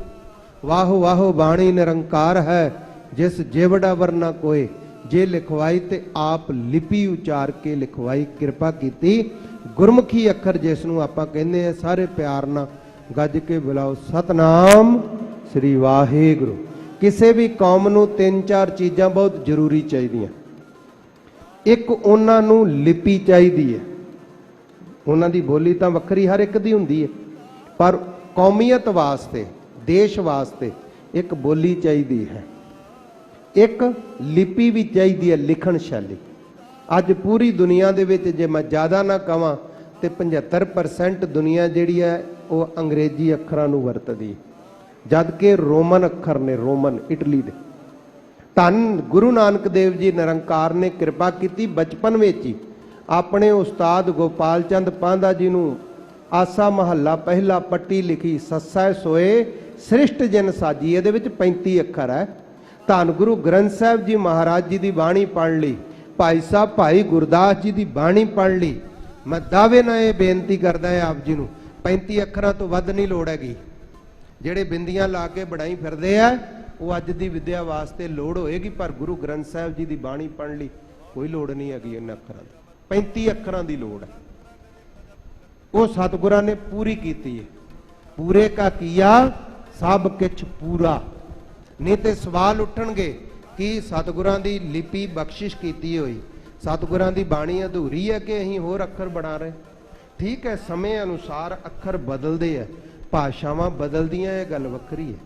ਵਾਹੋ ਵਾਹੋ ਬਾਣੀ ਨਿਰੰਕਾਰ ਹੈ ਜਿਸ ਜੇਵੜਾ ਵਰਨਾ ਕੋਏ, ਜੇ ਲਿਖਵਾਈ ਤੇ ਆਪ ਲਿਪੀ ਉਚਾਰ ਕੇ ਲਿਖਵਾਈ, ਕਿਰਪਾ ਕੀਤੀ। ਗੁਰਮੁਖੀ ਅੱਖਰ ਜਿਸ ਨੂੰ ਆਪਾਂ ਕਹਿੰਦੇ ਆ, ਸਾਰੇ ਪਿਆਰ ਨਾਲ ਗੱਜ ਕੇ ਬੁਲਾਓ, ਸਤਨਾਮ ਸ੍ਰੀ ਵਾਹਿਗੁਰੂ। ਕਿਸੇ ਵੀ ਕੌਮ ਨੂੰ ਤਿੰਨ ਚਾਰ ਚੀਜ਼ਾਂ ਬਹੁਤ ਜ਼ਰੂਰੀ ਚਾਹੀਦੀਆਂ। ਇੱਕ, ਉਹਨਾਂ ਨੂੰ ਲਿਪੀ ਚਾਹੀਦੀ ਹੈ। ਉਹਨਾਂ ਦੀ ਬੋਲੀ ਤਾਂ ਵੱਖਰੀ ਹਰ ਇੱਕ ਦੀ ਹੁੰਦੀ ਹੈ, ਪਰ ਕੌਮੀਅਤ ਵਾਸਤੇ, ਦੇਸ਼ ਵਾਸਤੇ ਇੱਕ ਬੋਲੀ ਚਾਹੀਦੀ ਹੈ। ਇੱਕ ਲਿਪੀ ਵੀ ਚਾਹੀਦੀ ਹੈ, ਲਿਖਣ ਸ਼ੈਲੀ। ਅੱਜ ਪੂਰੀ ਦੁਨੀਆ ਦੇ ਵਿੱਚ ਜੇ ਮੈਂ ਜ਼ਿਆਦਾ ਨਾ ਕਵਾਂ ਤੇ 75% ਦੁਨੀਆ ਜਿਹੜੀ ਹੈ ਉਹ ਅੰਗਰੇਜ਼ੀ ਅੱਖਰਾਂ ਨੂੰ ਵਰਤਦੀ, ਜਦ ਕਿ ਰੋਮਨ ਅੱਖਰ ਨੇ, ਰੋਮਨ ਇਟਲੀ ਦੇ। ਧੰਨ ਗੁਰੂ ਨਾਨਕ ਦੇਵ ਜੀ ਨਿਰੰਕਾਰ ਨੇ ਕਿਰਪਾ ਕੀਤੀ, ਬਚਪਨ ਵਿੱਚ ਹੀ ਆਪਣੇ ਉਸਤਾਦ ਗੋਪਾਲ ਚੰਦ ਪਾਂਧਾ ਜੀ ਨੂੰ ਆਸਾ ਮਹੱਲਾ ਪਹਿਲਾ ਪੱਟੀ ਲਿਖੀ, ਸੱਸੈ ਸੋਏ ਸ੍ਰਿਸ਼ਟ ਜਨ ਸਾਜੀ। ਇਹਦੇ ਵਿੱਚ 35 ਅੱਖਰ ਹੈ। ਧੰਨ ਗੁਰੂ ਗ੍ਰੰਥ ਸਾਹਿਬ ਜੀ ਮਹਾਰਾਜ ਜੀ ਦੀ ਬਾਣੀ ਪੜ੍ਹ ਲਈ, ਭਾਈ ਸਾਹਿਬ ਭਾਈ ਗੁਰਦਾਸ ਜੀ ਦੀ ਬਾਣੀ ਪੜ੍ਹ ਲਈ। ਮੈਂ ਦਾਅਵੇ ਨਾਲ ਇਹ ਬੇਨਤੀ ਕਰਦਾ ਹਾਂ ਆਪ ਜੀ ਨੂੰ, 35 ਅੱਖਰਾਂ ਤੋਂ ਵੱਧ ਨਹੀਂ ਲੋੜ ਹੈਗੀ। ਜਿਹੜੇ ਬਿੰਦੀਆਂ ਲਾ ਕੇ ਬੜਾਈ ਫਿਰਦੇ ਆ, ਉਹ ਅੱਜ ਦੀ ਵਿਦਿਆ ਵਾਸਤੇ ਲੋੜ ਹੋਏਗੀ, ਪਰ ਗੁਰੂ ਗ੍ਰੰਥ ਸਾਹਿਬ ਜੀ ਦੀ ਬਾਣੀ ਪੜ੍ਹਨ ਲਈ ਕੋਈ ਲੋੜ ਨਹੀਂ ਹੈਗੀ ਇਹਨਾਂ ਅੱਖਰਾਂ ਦੀ। 35 ਅੱਖਰਾਂ ਦੀ ਲੋੜ ਹੈ, ਉਹ ਸਤਿਗੁਰਾਂ ਨੇ ਪੂਰੀ ਕੀਤੀ ਹੈ। ਪੂਰੇ ਕਾ ਕੀਆ ਸਭ ਕਿਛ ਪੂਰਾ। ਨਹੀਂ ਤੇ ਸਵਾਲ ਉੱਠਣਗੇ ਕਿ ਸਤਿਗੁਰਾਂ ਦੀ ਲਿਪੀ ਬਖਸ਼ਿਸ਼ ਕੀਤੀ ਹੋਈ, ਸਤਿਗੁਰਾਂ ਦੀ ਬਾਣੀ ਅਧੂਰੀ ਹੈ ਕਿ ਅਸੀਂ ਹੋਰ ਅੱਖਰ ਬਣਾ ਰਹੇ। ਠੀਕ ਹੈ, ਸਮੇਂ ਅਨੁਸਾਰ ਅੱਖਰ ਬਦਲਦੇ ਆ, ਭਾਸ਼ਾਵਾਂ ਬਦਲਦੀਆਂ, ਇਹ ਗੱਲ ਵੱਖਰੀ ਹੈ।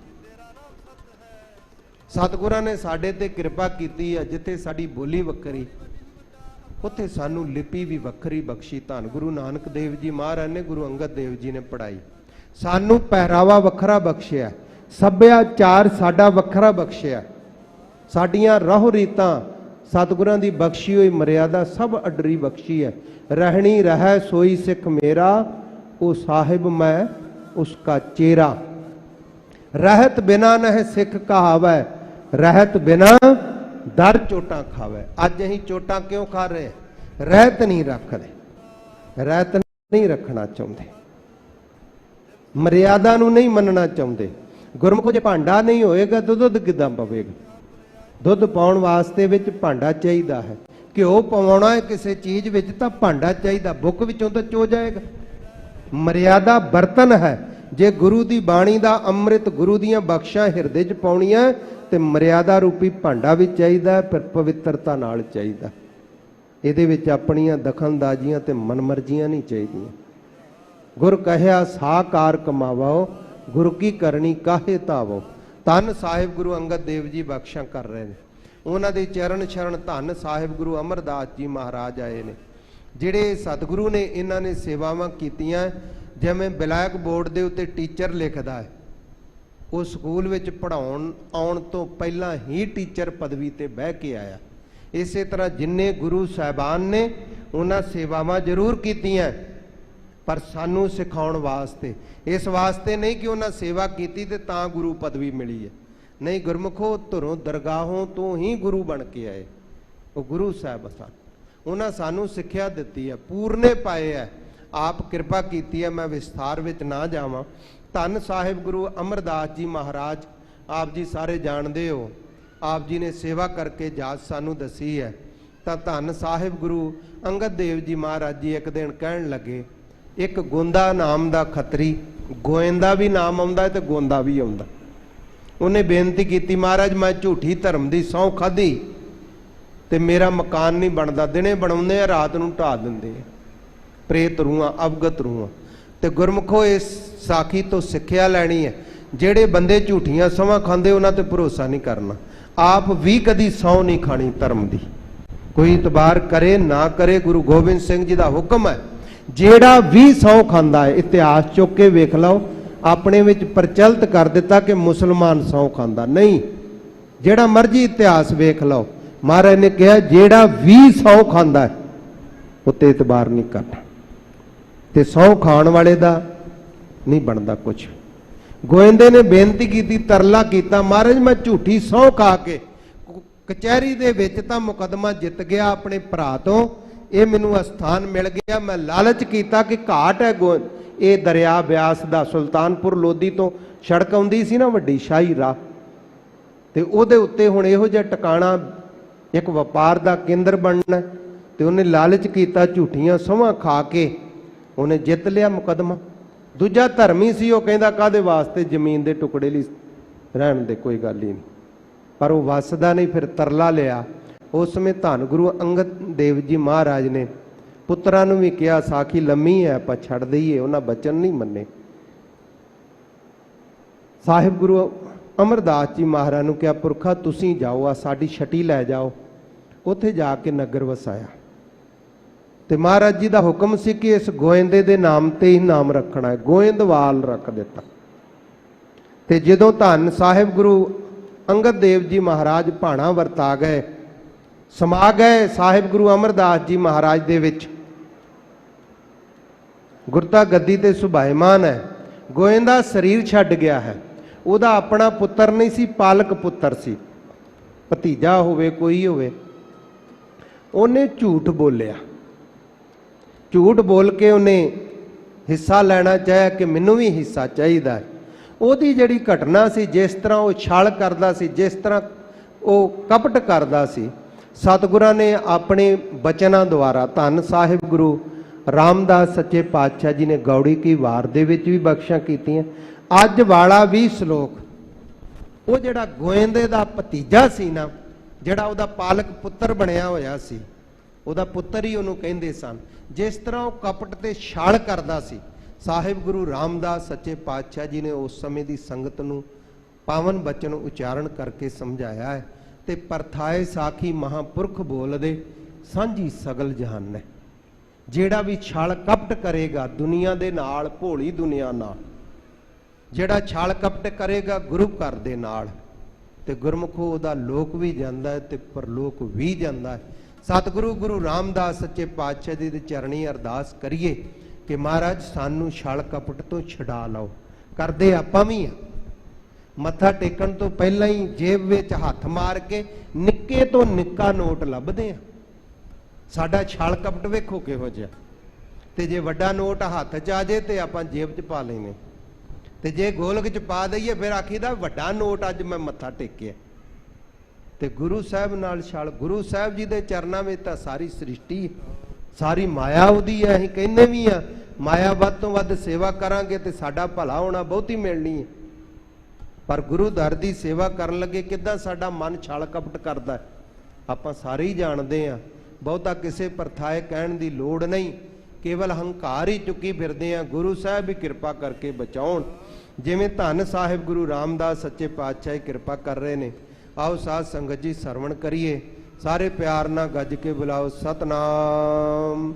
ਸਤਿਗੁਰਾਂ ਨੇ ਸਾਡੇ ਤੇ ਕਿਰਪਾ ਕੀਤੀ ਹੈ, ਜਿੱਥੇ ਸਾਡੀ ਬੋਲੀ ਵੱਖਰੀ ਉੱਥੇ ਸਾਨੂੰ ਲਿਪੀ ਵੀ ਵੱਖਰੀ ਬਖਸ਼ੀ। ਧੰਨ ਗੁਰੂ ਨਾਨਕ ਦੇਵ ਜੀ ਮਹਾਰਾਜ ਨੇ, ਗੁਰੂ ਅੰਗਦ ਦੇਵ ਜੀ ਨੇ ਪੜ੍ਹਾਈ। ਸਾਨੂੰ ਪਹਿਰਾਵਾ ਵੱਖਰਾ ਬਖਸ਼ਿਆ, ਸੱਭਿਆਚਾਰ ਸਾਡਾ ਵੱਖਰਾ ਬਖਸ਼ਿਆ, ਸਾਡੀਆਂ ਰਹੁ ਰੀਤਾਂ, ਸਤਿਗੁਰਾਂ ਦੀ ਬਖਸ਼ੀ ਹੋਈ ਮਰਿਆਦਾ ਸਭ ਅਡਰੀ ਬਖਸ਼ੀ ਹੈ। ਰਹਿਣੀ ਰਹਿ ਸੋਈ ਸਿੱਖ ਮੇਰਾ, ਉਹ ਸਾਹਿਬ ਮੈਂ ਉਸਕਾ ਚੇਰਾ। ਰਹਿਤ ਬਿਨਾ ਨਹਿ ਸਿੱਖ ਕਹਾਵੈ, ਰਹਿਤ ਬਿਨਾ ਦਰ ਚੋਟਾਂ ਖਾਵੇ। ਅੱਜ ਅਸੀਂ ਚੋਟਾਂ ਕਿਉਂ ਖਾ ਰਹੇ? ਰਹਿਤ ਨਹੀਂ ਰੱਖਦੇ, ਰਹਿਤ ਨਹੀਂ ਰੱਖਣਾ ਚਾਹੁੰਦੇ, ਮਰਿਆਦਾ ਨੂੰ ਨਹੀਂ ਮੰਨਣਾ ਚਾਹੁੰਦੇ। ਗੁਰਮੁਖ ਜੇ ਭਾਂਡਾ ਨਹੀਂ ਹੋਏਗਾ ਤਾਂ ਦੁੱਧ ਕਿੱਦਾਂ ਪਵੇਗਾ? ਦੁੱਧ ਪਾਉਣ ਵਾਸਤੇ ਵਿੱਚ ਭਾਂਡਾ ਚਾਹੀਦਾ ਹੈ। ਘਿਓ ਪਵਾਉਣਾ ਹੈ ਕਿਸੇ ਚੀਜ਼ ਵਿੱਚ ਤਾਂ ਭਾਂਡਾ ਚਾਹੀਦਾ, ਬੁੱਕ ਵਿੱਚੋਂ ਤਾਂ ਚੋ ਜਾਏਗਾ। ਮਰਿਆਦਾ ਬਰਤਨ ਹੈ, ਜੇ ਗੁਰੂ ਦੀ ਬਾਣੀ ਦਾ ਅੰਮ੍ਰਿਤ, ਗੁਰੂ ਦੀਆਂ ਬਖਸ਼ਾਂ ਹਿਰਦੇ 'ਚ ਪਾਉਣੀਆਂ ਤੇ ਮਰਿਆਦਾ ਰੂਪੀ ਭਾਂਡਾ ਵੀ ਚਾਹੀਦਾ, ਫਿਰ ਪਵਿੱਤਰਤਾ ਨਾਲ ਚਾਹੀਦਾ। ਇਹਦੇ ਵਿੱਚ ਆਪਣੀਆਂ ਦਖਲਅੰਦਾਜ਼ੀਆਂ ਤੇ ਮਨਮਰਜ਼ੀਆਂ ਨਹੀਂ ਚਾਹੀਦੀਆਂ। ਗੁਰ ਕਹਿਆ ਸਾਕਾਰ ਕਮਾਵੋ, ਗੁਰੂ ਕੀ ਕਰਨੀ ਕਾਹੇ ਧਾਵੋ। ਧੰਨ ਸਾਹਿਬ ਗੁਰੂ ਅੰਗਦ ਦੇਵ ਜੀ ਬਖਸ਼ਾਂ ਕਰ ਰਹੇ ਨੇ, ਉਹਨਾਂ ਦੇ ਚਰਨ ਸ਼ਰਨ ਧੰਨ ਸਾਹਿਬ ਗੁਰੂ ਅਮਰਦਾਸ ਜੀ ਮਹਾਰਾਜ ਆਏ ਨੇ, ਜਿਹੜੇ ਸਤਿਗੁਰੂ ਨੇ ਇਹਨਾਂ ਨੇ ਸੇਵਾਵਾਂ ਕੀਤੀਆਂ। ਜਿਵੇਂ ਬਲੈਕ ਬੋਰਡ ਦੇ ਉੱਤੇ ਟੀਚਰ ਲਿਖਦਾ ਹੈ, ਉਹ ਸਕੂਲ ਵਿੱਚ ਪੜ੍ਹਾਉਣ ਆਉਣ ਤੋਂ ਪਹਿਲਾਂ ਹੀ ਟੀਚਰ ਪਦਵੀ ਤੇ ਬਹਿ ਕੇ ਆਇਆ। ਇਸੇ ਤਰ੍ਹਾਂ ਜਿੰਨੇ ਗੁਰੂ ਸਾਹਿਬਾਨ ਨੇ ਉਹਨਾਂ ਸੇਵਾਵਾਂ ਜ਼ਰੂਰ ਕੀਤੀਆਂ, ਪਰ ਸਾਨੂੰ ਸਿਖਾਉਣ ਵਾਸਤੇ, ਇਸ ਵਾਸਤੇ ਨਹੀਂ ਕਿ ਉਹਨਾਂ ਸੇਵਾ ਕੀਤੀ ਤੇ ਤਾਂ ਗੁਰੂ ਪਦਵੀ ਮਿਲੀ ਹੈ। ਨਹੀਂ, ਗੁਰਮੁਖੋ ਧੁਰੋਂ ਦਰਗਾਹੋਂ ਤੋਂ ਹੀ ਗੁਰੂ ਬਣ ਕੇ ਆਏ। ਉਹ ਗੁਰੂ ਸਾਹਿਬ ਸਨ, ਉਹਨਾਂ ਸਾਨੂੰ ਸਿੱਖਿਆ ਦਿੱਤੀ ਹੈ, ਪੂਰਨੇ ਪਾਏ ਹੈ, ਆਪ ਕਿਰਪਾ ਕੀਤੀ ਹੈ। ਮੈਂ ਵਿਸਥਾਰ ਵਿੱਚ ਨਾ ਜਾਵਾਂ। ਧੰਨ ਸਾਹਿਬ ਗੁਰੂ ਅਮਰਦਾਸ ਜੀ ਮਹਾਰਾਜ, ਆਪ ਜੀ ਸਾਰੇ ਜਾਣਦੇ ਹੋ, ਆਪ ਜੀ ਨੇ ਸੇਵਾ ਕਰਕੇ ਜਾਚ ਸਾਨੂੰ ਦੱਸੀ ਹੈ। ਤਾਂ ਧੰਨ ਸਾਹਿਬ ਗੁਰੂ ਅੰਗਦ ਦੇਵ ਜੀ ਮਹਾਰਾਜ ਜੀ ਇੱਕ ਦਿਨ ਕਹਿਣ ਲੱਗੇ, ਇੱਕ ਗੋਂਦਾ ਨਾਮ ਦਾ ਖੱਤਰੀ, ਗੋਇੰਦਾ ਵੀ ਨਾਮ ਆਉਂਦਾ ਤੇ ਗੋਂਦਾ ਵੀ ਆਉਂਦਾ, ਉਹਨੇ ਬੇਨਤੀ ਕੀਤੀ, ਮਹਾਰਾਜ ਮੈਂ ਝੂਠੀ ਧਰਮ ਦੀ ਸਹੁੰ ਖਾਧੀ ਤੇ ਮੇਰਾ ਮਕਾਨ ਨਹੀਂ ਬਣਦਾ, ਦਿਨੇ ਬਣਾਉਂਦੇ ਆ ਰਾਤ ਨੂੰ ਢਾ ਦਿੰਦੇ ਆ, ਪ੍ਰੇਤ ਰੂਹਾਂ, ਅਵਗਤ ਰੂਹਾਂ। ਤੇ ਗੁਰਮੁਖੋ ਇਸ ਸਾਖੀ ਤੋਂ ਸਿੱਖਿਆ ਲੈਣੀ ਹੈ, ਜਿਹੜੇ ਬੰਦੇ ਝੂਠੀਆਂ ਸਹੁੰਆਂ ਖਾਂਦੇ ਉਹਨਾਂ ਤੇ ਭਰੋਸਾ ਨਹੀਂ ਕਰਨਾ। ਆਪ ਵੀ ਕਦੀ ਸਹੁੰ ਨਹੀਂ ਖਾਣੀ ਧਰਮ ਦੀ, ਕੋਈ ਇਤਬਾਰ ਕਰੇ ਨਾ ਕਰੇ, ਗੁਰੂ ਗੋਬਿੰਦ ਸਿੰਘ ਜੀ ਦਾ ਹੁਕਮ ਹੈ, ਜਿਹੜਾ ਵੀ ਸਹੁੰ ਖਾਂਦਾ ਹੈ, ਇਤਿਹਾਸ ਚੁੱਕ ਕੇ ਵੇਖ ਲਓ, ਆਪਣੇ ਵਿੱਚ ਪ੍ਰਚਲਿਤ ਕਰ ਦਿੱਤਾ ਕਿ ਮੁਸਲਮਾਨ ਸਹੁੰ ਖਾਂਦਾ ਨਹੀਂ। ਜਿਹੜਾ ਮਰਜ਼ੀ ਇਤਿਹਾਸ ਵੇਖ ਲਓ, ਮਹਾਰਾਜ ਨੇ ਕਿਹਾ ਜਿਹੜਾ ਵੀ ਸਹੁੰ ਖਾਂਦਾ ਹੈ ਉੱਤੇ ਇਤਬਾਰ ਨਹੀਂ ਕਰਨਾ, ਤੇ ਸਹੁੰ ਖਾਣ ਵਾਲੇ ਦਾ ਨਹੀਂ ਬਣਦਾ ਕੁਝ। ਗੋਇੰਦੇ ਨੇ ਬੇਨਤੀ ਕੀਤੀ, ਤਰਲਾ ਕੀਤਾ, ਮਹਾਰਾਜ ਮੈਂ ਝੂਠੀ ਸਹੁੰ ਖਾ ਕੇ ਕਚਹਿਰੀ ਦੇ ਵਿੱਚ ਤਾਂ ਮੁਕੱਦਮਾ ਜਿੱਤ ਗਿਆ ਆਪਣੇ ਭਰਾ ਤੋਂ, ਇਹ ਮੈਨੂੰ ਅਸਥਾਨ ਮਿਲ ਗਿਆ, ਮੈਂ ਲਾਲਚ ਕੀਤਾ ਕਿ ਘਾਟ ਹੈ ਇਹ ਦਰਿਆ ਬਿਆਸ ਦਾ, ਸੁਲਤਾਨਪੁਰ ਲੋਧੀ ਤੋਂ ਸੜਕ ਆਉਂਦੀ ਸੀ ਨਾ ਵੱਡੀ ਸ਼ਾਹੀ ਰਾਹ, ਤੇ ਉਹਦੇ ਉੱਤੇ ਹੁਣ ਇਹੋ ਜਿਹਾ ਟਿਕਾਣਾ ਇੱਕ ਵਪਾਰ ਦਾ ਕੇਂਦਰ ਬਣਨਾ, ਤੇ ਉਹਨੇ ਲਾਲਚ ਕੀਤਾ, ਝੂਠੀਆਂ ਸਹੁੰਆਂ ਖਾ ਕੇ ਉਹਨੇ ਜਿੱਤ ਲਿਆ ਮੁਕੱਦਮਾ। ਦੂਜਾ ਧਰਮੀ ਸੀ, ਉਹ ਕਹਿੰਦਾ ਕਾਹਦੇ ਵਾਸਤੇ ਜ਼ਮੀਨ ਦੇ ਟੁਕੜੇ ਲਈ ਰਹਿਣ ਦੇ, ਕੋਈ ਗੱਲ ਹੀ ਨਹੀਂ, ਪਰ ਉਹ ਵੱਸਦਾ ਨਹੀਂ, ਫਿਰ ਤਰਲਾ ਲਿਆ। ਉਸ ਸਮੇਂ ਧੰਨ ਗੁਰੂ ਅੰਗਦ ਦੇਵ ਜੀ ਮਹਾਰਾਜ ਨੇ ਪੁੱਤਰਾਂ ਨੂੰ ਵੀ ਕਿਹਾ, ਸਾਖੀ ਲੰਮੀ ਹੈ ਆਪਾਂ ਛੱਡ ਦਈਏ, ਉਹਨਾਂ ਬਚਨ ਨਹੀਂ ਮੰਨੇ। ਸਾਹਿਬ ਗੁਰੂ ਅਮਰਦਾਸ ਜੀ ਮਹਾਰਾਜ ਨੂੰ ਕਿਹਾ, ਪੁਰਖਾ ਤੁਸੀਂ ਜਾਓ, ਆ ਸਾਡੀ ਛਟੀ ਲੈ ਜਾਓ। ਉੱਥੇ ਜਾ ਕੇ ਨਗਰ ਵਸਾਇਆ, ਤੇ ਮਹਾਰਾਜ ਜੀ ਦਾ ਹੁਕਮ ਸੀ ਕਿ ਇਸ ਗੋਇੰਦੇ ਦੇ ਨਾਮ ਤੇ ਹੀ ਨਾਮ ਰੱਖਣਾ ਹੈ, ਗੋਇੰਦਵਾਲ ਰੱਖ ਦਿੱਤਾ। ਤੇ ਜਦੋਂ ਧੰਨ ਸਾਹਿਬ ਗੁਰੂ ਅੰਗਦ ਦੇਵ ਜੀ ਮਹਾਰਾਜ ਭਾਣਾ ਵਰਤਾ ਗਏ, ਸਮਾ ਗਏ ਸਾਹਿਬ ਗੁਰੂ ਅਮਰਦਾਸ ਜੀ ਮਹਾਰਾਜ ਦੇ ਵਿੱਚ, ਗੁਰਤਾ ਗੱਦੀ ਤੇ ਸੁਭਾਇਮਾਨ ਹੈ। ਗੋਇੰਦਾ ਸਰੀਰ ਛੱਡ ਗਿਆ ਹੈ, ਉਹਦਾ ਆਪਣਾ ਪੁੱਤਰ ਨਹੀਂ ਸੀ, ਪਾਲਕ ਪੁੱਤਰ ਸੀ, ਭਤੀਜਾ ਹੋਵੇ ਕੋਈ ਹੋਵੇ। ਉਹਨੇ ਝੂਠ ਬੋਲਿਆ, ਝੂਠ ਬੋਲ ਕੇ ਉਹਨੇ ਹਿੱਸਾ ਲੈਣਾ ਚਾਹਿਆ ਕਿ ਮੈਨੂੰ ਵੀ ਹਿੱਸਾ ਚਾਹੀਦਾ ਹੈ। ਉਹਦੀ ਜਿਹੜੀ ਘਟਨਾ ਸੀ, ਜਿਸ ਤਰ੍ਹਾਂ ਉਹ ਛਲ ਕਰਦਾ ਸੀ, ਜਿਸ ਤਰ੍ਹਾਂ ਉਹ ਕਪਟ ਕਰਦਾ ਸੀ, ਸਤਿਗੁਰਾਂ ਨੇ ਆਪਣੇ ਬਚਨਾਂ ਦੁਆਰਾ, ਧੰਨ ਸਾਹਿਬ ਗੁਰੂ ਰਾਮਦਾਸ ਸੱਚੇ ਪਾਤਸ਼ਾਹ ਜੀ ਨੇ ਗੌੜੀ ਕੀ ਵਾਰ ਦੇ ਵਿੱਚ ਵੀ ਬਖਸ਼ਾਂ ਕੀਤੀਆਂ। ਅੱਜ ਵਾਲਾ ਵੀ ਸ਼ਲੋਕ, ਉਹ ਜਿਹੜਾ ਗੋਇੰਦੇ ਦਾ ਭਤੀਜਾ ਸੀ ਨਾ, ਜਿਹੜਾ ਉਹਦਾ ਪਾਲਕ ਪੁੱਤਰ ਬਣਿਆ ਹੋਇਆ ਸੀ, ਉਹਦਾ ਪੁੱਤਰ ਹੀ ਉਹਨੂੰ ਕਹਿੰਦੇ ਸਨ, ਜਿਸ ਤਰ੍ਹਾਂ ਉਹ ਕਪਟ ਤੇ ਛਲ ਕਰਦਾ ਸੀ, ਸਾਹਿਬ ਗੁਰੂ ਰਾਮਦਾਸ ਸੱਚੇ ਪਾਤਸ਼ਾਹ ਜੀ ਨੇ ਉਸ ਸਮੇਂ ਦੀ ਸੰਗਤ ਨੂੰ ਪਾਵਨ ਬਚਨ ਉਚਾਰਨ ਕਰਕੇ ਸਮਝਾਇਆ ਹੈ। ਤੇ ਪਰਥਾਏ ਸਾਖੀ ਮਹਾਂਪੁਰਖ ਬੋਲਦੇ, ਸਾਂਝੀ ਸਗਲ ਜਹਾਨ ਹੈ। ਜਿਹੜਾ ਵੀ ਛਲ ਕਪਟ ਕਰੇਗਾ ਦੁਨੀਆ ਦੇ ਨਾਲ, ਭੋਲੀ ਦੁਨੀਆ ਨਾਲ, ਜਿਹੜਾ ਛਲ ਕਪਟ ਕਰੇਗਾ ਗੁਰੂ ਘਰ ਦੇ ਨਾਲ, ਤੇ ਗੁਰਮੁਖੋ ਉਹਦਾ ਲੋਕ ਵੀ ਜਾਂਦਾ ਹੈ ਤੇ ਪਰਲੋਕ ਵੀ ਜਾਂਦਾ ਹੈ। ਸਤਿਗੁਰੂ ਗੁਰੂ ਰਾਮਦਾਸ ਸੱਚੇ ਪਾਤਸ਼ਾਹ ਜੀ ਦੇ ਚਰਣੀ ਅਰਦਾਸ ਕਰੀਏ ਕਿ ਮਹਾਰਾਜ ਸਾਨੂੰ ਛਲ ਕਪਟ ਤੋਂ ਛਡਾ ਲਓ। ਕਰਦੇ ਆਪਾਂ ਵੀ ਆ, ਮੱਥਾ ਟੇਕਣ ਤੋਂ ਪਹਿਲਾਂ ਹੀ ਜੇਬ ਵਿੱਚ ਹੱਥ ਮਾਰ ਕੇ ਨਿੱਕੇ ਤੋਂ ਨਿੱਕਾ ਨੋਟ ਲੱਭਦੇ ਆ। ਸਾਡਾ ਛਲ ਕਪਟ ਵੇਖੋ ਕਿਹੋ ਜਿਹਾ। ਤੇ ਜੇ ਵੱਡਾ ਨੋਟ ਹੱਥ 'ਚ ਆ ਜੇ ਤੇ ਆਪਾਂ ਜੇਬ 'ਚ ਪਾ ਲੈਨੇ, ਤੇ ਜੇ ਗੋਲਕ 'ਚ ਪਾ ਦਈਏ ਫਿਰ ਆਖੀਦਾ ਵੱਡਾ ਨੋਟ ਅੱਜ ਮੈਂ ਮੱਥਾ ਟੇਕਿਆ। ਤੇ ਗੁਰੂ ਸਾਹਿਬ ਨਾਲ ਛਲ, ਗੁਰੂ ਸਾਹਿਬ ਜੀ ਦੇ ਚਰਨਾਂ ਵਿੱਚ ਤਾਂ ਸਾਰੀ ਸ੍ਰਿਸ਼ਟੀ, ਸਾਰੀ ਮਾਇਆ ਉਹਦੀ ਹੈ। ਅਸੀਂ ਕਹਿੰਦੇ ਵੀ ਆ ਮਾਇਆ ਵੱਧ ਤੋਂ ਵੱਧ ਸੇਵਾ ਕਰਾਂਗੇ ਤੇ ਸਾਡਾ ਭਲਾ ਹੋਣਾ ਬਹੁਤੀ ਮਿਲਣੀ ਹੈ। ਪਰ ਗੁਰੂ ਦਰ ਦੀ ਸੇਵਾ ਕਰਨ ਲੱਗੇ ਕਿੱਦਾਂ ਸਾਡਾ ਮਨ ਛਲ ਕਪਟ ਕਰਦਾ ਹੈ, ਆਪਾਂ ਸਾਰੇ ਹੀ ਜਾਣਦੇ ਹਾਂ। ਬਹੁਤਾ ਕਿਸੇ ਪਰਥਾਏ ਕਹਿਣ ਦੀ ਲੋੜ ਨਹੀਂ, ਕੇਵਲ ਹੰਕਾਰ ਹੀ ਚੁੱਕੀ ਫਿਰਦੇ ਆ। ਗੁਰੂ ਸਾਹਿਬ ਵੀ ਕਿਰਪਾ ਕਰਕੇ ਬਚਾਉਣ, ਜਿਵੇਂ ਧੰਨ ਸਾਹਿਬ ਗੁਰੂ ਰਾਮਦਾਸ ਸੱਚੇ ਪਾਤਸ਼ਾਹ ਕਿਰਪਾ ਕਰ ਰਹੇ ਨੇ। ਆਓ ਸਾਧ ਸੰਗਤ ਜੀ ਸਰਵਣ ਕਰੀਏ, ਸਾਰੇ ਪਿਆਰ ਨਾਲ ਗੱਜ ਕੇ ਬੁਲਾਓ ਸਤਨਾਮ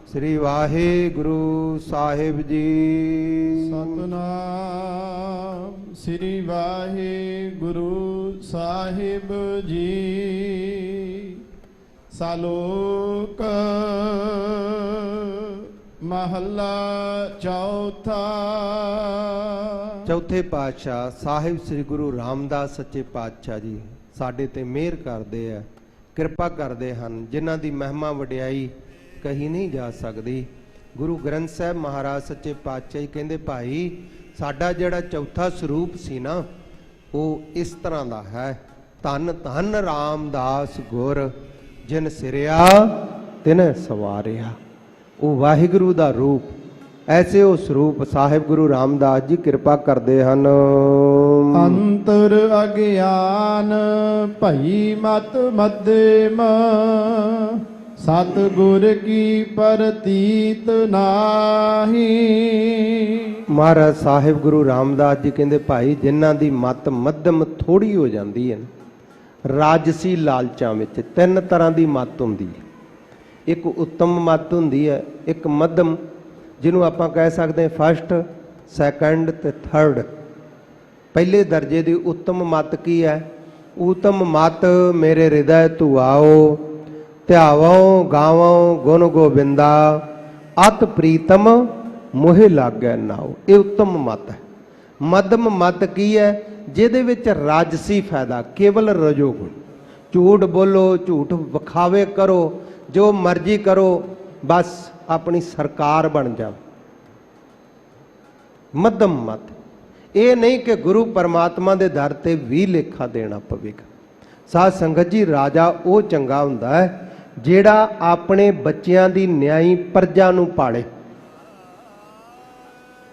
ਸ੍ਰੀ ਵਾਹਿਗੁਰੂ ਸਾਹਿਬ ਜੀ। ਸਤਨਾਮ ਸ੍ਰੀ ਵਾਹਿਗੁਰੂ ਸਾਹਿਬ ਜੀ। ਸਾਲੋਕ ਮਹੱਲਾ ਚੌਥਾ। ਚੌਥੇ ਪਾਤਸ਼ਾਹ ਸਾਹਿਬ ਸ੍ਰੀ ਗੁਰੂ ਰਾਮਦਾਸ ਸੱਚੇ ਪਾਤਸ਼ਾਹ ਜੀ ਸਾਡੇ ਤੇ ਮਿਹਰ ਕਰਦੇ ਆ, ਕਿਰਪਾ ਕਰਦੇ ਹਨ, ਜਿਨ੍ਹਾਂ ਦੀ ਮਹਿਮਾ ਵਡਿਆਈ ਕਹੀ ਨਹੀਂ ਜਾ ਸਕਦੀ। ਗੁਰੂ ਗ੍ਰੰਥ ਸਾਹਿਬ ਮਹਾਰਾਜ ਸੱਚੇ ਪਾਤਸ਼ਾਹ ਜੀ ਕਹਿੰਦੇ, ਭਾਈ ਸਾਡਾ ਜਿਹੜਾ ਚੌਥਾ ਸਰੂਪ ਸੀ ਨਾ, ਉਹ ਇਸ ਤਰ੍ਹਾਂ ਦਾ ਹੈ। ਧੰਨ ਧੰਨ ਰਾਮਦਾਸ ਗੁਰ ਜਿਨ ਸਿਰਿਆ ਤਿਨ ਸਵਾਰਿਆ। ਉਹ ਵਾਹਿਗੁਰੂ ਦਾ ਰੂਪ, ਐਸੇ ਉਹ ਸਰੂਪ ਸਾਹਿਬ ਗੁਰੂ ਰਾਮਦਾਸ ਜੀ ਕਿਰਪਾ ਕਰਦੇ ਹਨ। ਅੰਤਰ ਅਗਿਆਨ ਭਈ ਮਤ ਮਧਿਮ, ਸਤਿਗੁਰ ਕੀ ਪ੍ਰਤੀਤ ਨਾਹੀ। ਮਹਾਰਾਜ ਸਾਹਿਬ ਗੁਰੂ ਰਾਮਦਾਸ ਜੀ ਕਹਿੰਦੇ, ਭਾਈ ਜਿਨ੍ਹਾਂ ਦੀ ਮਤ ਮੱਧਮ ਥੋੜੀ ਹੋ ਜਾਂਦੀ ਹੈ, ਰਾਜਸੀ ਲਾਲਚਾਂ ਵਿੱਚ ਤਿੰਨ ਤਰ੍ਹਾਂ ਦੀ ਮਤ ਹੁੰਦੀ ਹੈ। ਇੱਕ ਉੱਤਮ ਮਤ ਹੁੰਦੀ ਹੈ, ਇੱਕ ਮੱਧਮ ਜਿਹਨੂੰ ਆਪਾਂ ਕਹਿ ਸਕਦੇ ਹਾਂ ਫਸਟ, ਸੈਕੰਡ ਤੇ ਥਰਡ। ਪਹਿਲੇ ਦਰਜੇ ਦੀ ਉੱਤਮ ਮਤ ਕੀ ਹੈ? ਉੱਤਮ ਮਤ ਮੇਰੇ ਹਿਰਦੈ ਧੁਆਓ, ਧਿਆਵੋ ਗਾਵੋ ਗੁਣ ਗੋਬਿੰਦਾ, ਅਤ ਪ੍ਰੀਤਮ ਮੋਹਿ ਲਾਗੈ ਨਾਉ। ਇਹ ਉੱਤਮ ਮਤ ਹੈ। ਮੱਧਮ ਮਤ ਕੀ ਹੈ? ਜਿਹਦੇ ਵਿੱਚ ਰਾਜਸੀ ਫਾਇਦਾ, ਕੇਵਲ ਰਜੋਗੁਣ, ਝੂਠ ਬੋਲੋ, ਝੂਠ ਵਿਖਾਵੇ ਕਰੋ, ਜੋ ਮਰਜ਼ੀ ਕਰੋ, ਬਸ ਆਪਣੀ ਸਰਕਾਰ ਬਣ ਜਾਓ। ਮੱਧਮ ਮਤ। ਇਹ ਨਹੀਂ ਕਿ ਗੁਰੂ ਪਰਮਾਤਮਾ ਦੇ ਦਰ ਤੇ ਵੀ ਲੇਖਾ ਦੇਣਾ ਪਵੇਗਾ। ਸਾਧ ਸੰਗਤ ਜੀ, ਰਾਜਾ ਉਹ ਚੰਗਾ ਹੁੰਦਾ ਹੈ ਜਿਹੜਾ ਆਪਣੇ ਬੱਚਿਆਂ ਦੀ ਨਿਆਈ ਪ੍ਰਜਾ ਨੂੰ ਪਾਲੇ।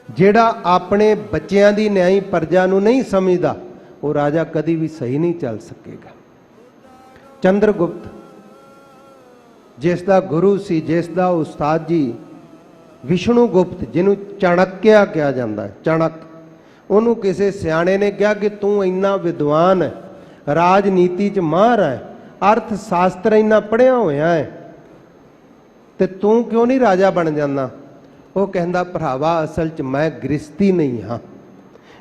ਜਿਹੜਾ ਆਪਣੇ ਬੱਚਿਆਂ ਦੀ ਨਿਆਈ ਪ੍ਰਜਾ ਨੂੰ ਨਹੀਂ ਸਮਝਦਾ, ਉਹ ਰਾਜਾ ਕਦੀ ਵੀ ਸਹੀ ਨਹੀਂ ਚੱਲ ਸਕੇਗਾ। ਚੰਦਰਗੁਪਤ ਜਿਸ ਦਾ ਗੁਰੂ ਸੀ, ਜਿਸ ਦਾ ਉਸਤਾਦ ਜੀ ਵਿਸ਼ਨੂੰ ਗੁਪਤ, ਜਿਹਨੂੰ ਚਾਣਕਿਆ ਕਿਹਾ ਜਾਂਦਾ ਹੈ, ਚਾਣਕ, ਉਹਨੂੰ ਕਿਸੇ ਸਿਆਣੇ ਨੇ ਕਿਹਾ ਕਿ ਤੂੰ ਇੰਨਾ ਵਿਦਵਾਨ ਹੈ, ਰਾਜਨੀਤੀ 'ਚ ਮਾਹਰ ਹੈ, ਅਰਥ ਸ਼ਾਸਤਰ ਇੰਨਾ ਪੜ੍ਹਿਆ ਹੋਇਆ ਹੈ, ਤੇ ਤੂੰ ਕਿਉਂ ਨਹੀਂ ਰਾਜਾ ਬਣ ਜਾਂਦਾ? ਉਹ ਕਹਿੰਦਾ, ਭਰਾਵਾ ਅਸਲ 'ਚ ਮੈਂ ਗ੍ਰਸਤੀ ਨਹੀਂ ਹਾਂ,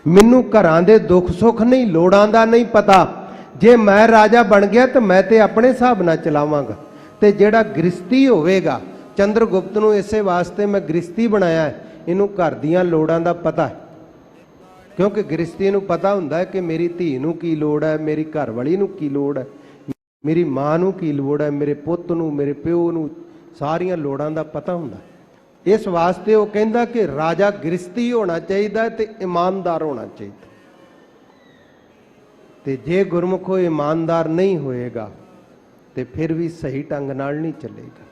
ਮੈਨੂੰ ਘਰਾਂ ਦੇ ਦੁੱਖ ਸੁੱਖ ਨਹੀਂ, ਲੋੜਾਂ ਦਾ ਨਹੀਂ ਪਤਾ। ਜੇ ਮੈਂ ਰਾਜਾ ਬਣ ਗਿਆ ਤਾਂ ਮੈਂ ਤੇ ਆਪਣੇ ਹਿਸਾਬ ਨਾਲ ਚਲਾਵਾਂਗਾ, ਤੇ ਜਿਹੜਾ ਗ੍ਰਸਤੀ ਹੋਵੇਗਾ, ਚੰਦਰਗੁਪਤ ਨੂੰ ਇਸੇ ਵਾਸਤੇ ਮੈਂ ਗ੍ਰਸਤੀ ਬਣਾਇਆ ਹੈ, ਇਹਨੂੰ ਘਰ ਦੀਆਂ ਲੋੜਾਂ ਦਾ ਪਤਾ ਹੈ। ਕਿਉਂਕਿ ਗ੍ਰਸਤੀ ਨੂੰ ਪਤਾ ਹੁੰਦਾ ਹੈ ਕਿ ਮੇਰੀ ਧੀ ਨੂੰ ਕੀ ਲੋੜ ਹੈ, ਮੇਰੀ ਘਰਵਾਲੀ ਨੂੰ ਕੀ ਲੋੜ ਹੈ, ਮੇਰੀ ਮਾਂ ਨੂੰ ਕੀ ਲੋੜ ਹੈ, ਮੇਰੇ ਪੁੱਤ ਨੂੰ, ਮੇਰੇ ਪਿਓ ਨੂੰ, ਸਾਰੀਆਂ ਲੋੜਾਂ ਦਾ ਪਤਾ ਹੁੰਦਾ। ਇਸ ਵਾਸਤੇ ਉਹ ਕਹਿੰਦਾ ਕਿ ਰਾਜਾ ਗ੍ਰਸਤੀ ਹੋਣਾ ਚਾਹੀਦਾ ਤੇ ਇਮਾਨਦਾਰ ਹੋਣਾ ਚਾਹੀਦਾ। ਤੇ ਜੇ ਗੁਰਮੁਖ ਇਮਾਨਦਾਰ ਨਹੀਂ ਹੋਏਗਾ ਤੇ ਫਿਰ ਵੀ ਸਹੀ ਢੰਗ ਨਾਲ ਨਹੀਂ ਚੱਲੇਗਾ।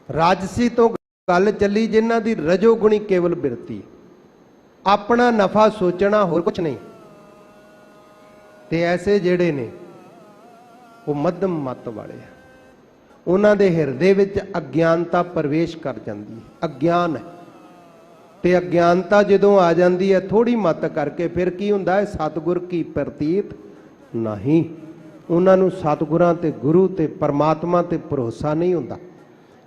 ਰਾਜਸੀ ਤੋਂ ਗੱਲ ਚੱਲੀ ਜਿਨ੍ਹਾਂ ਦੀ ਰਜੋਗੁਣੀ ਕੇਵਲ ਬਿਰਤੀ, ਆਪਣਾ ਨਫਾ ਸੋਚਣਾ, ਹੋਰ ਕੁਝ ਨਹੀਂ। ਤੇ ਐਸੇ ਜਿਹੜੇ ਨੇ ਉਹ ਮੱਧਮ ਮਤ ਵਾਲੇ ਆ, ਉਹਨਾਂ ਦੇ ਹਿਰਦੇ ਵਿੱਚ ਅਗਿਆਨਤਾ ਪ੍ਰਵੇਸ਼ ਕਰ ਜਾਂਦੀ ਹੈ। ਅਗਿਆਨ ਹੈ, ਤੇ ਅਗਿਆਨਤਾ ਜਦੋਂ ਆ ਜਾਂਦੀ ਹੈ ਥੋੜੀ ਮਤ ਕਰਕੇ, ਫਿਰ ਕੀ ਹੁੰਦਾ ਹੈ? ਸਤਿਗੁਰ ਕੀ ਪ੍ਰਤੀਤ ਨਹੀਂ। ਉਹਨਾਂ ਨੂੰ ਸਤਿਗੁਰਾਂ ਤੇ ਗੁਰੂ ਤੇ ਪਰਮਾਤਮਾ ਤੇ ਭਰੋਸਾ ਨਹੀਂ ਹੁੰਦਾ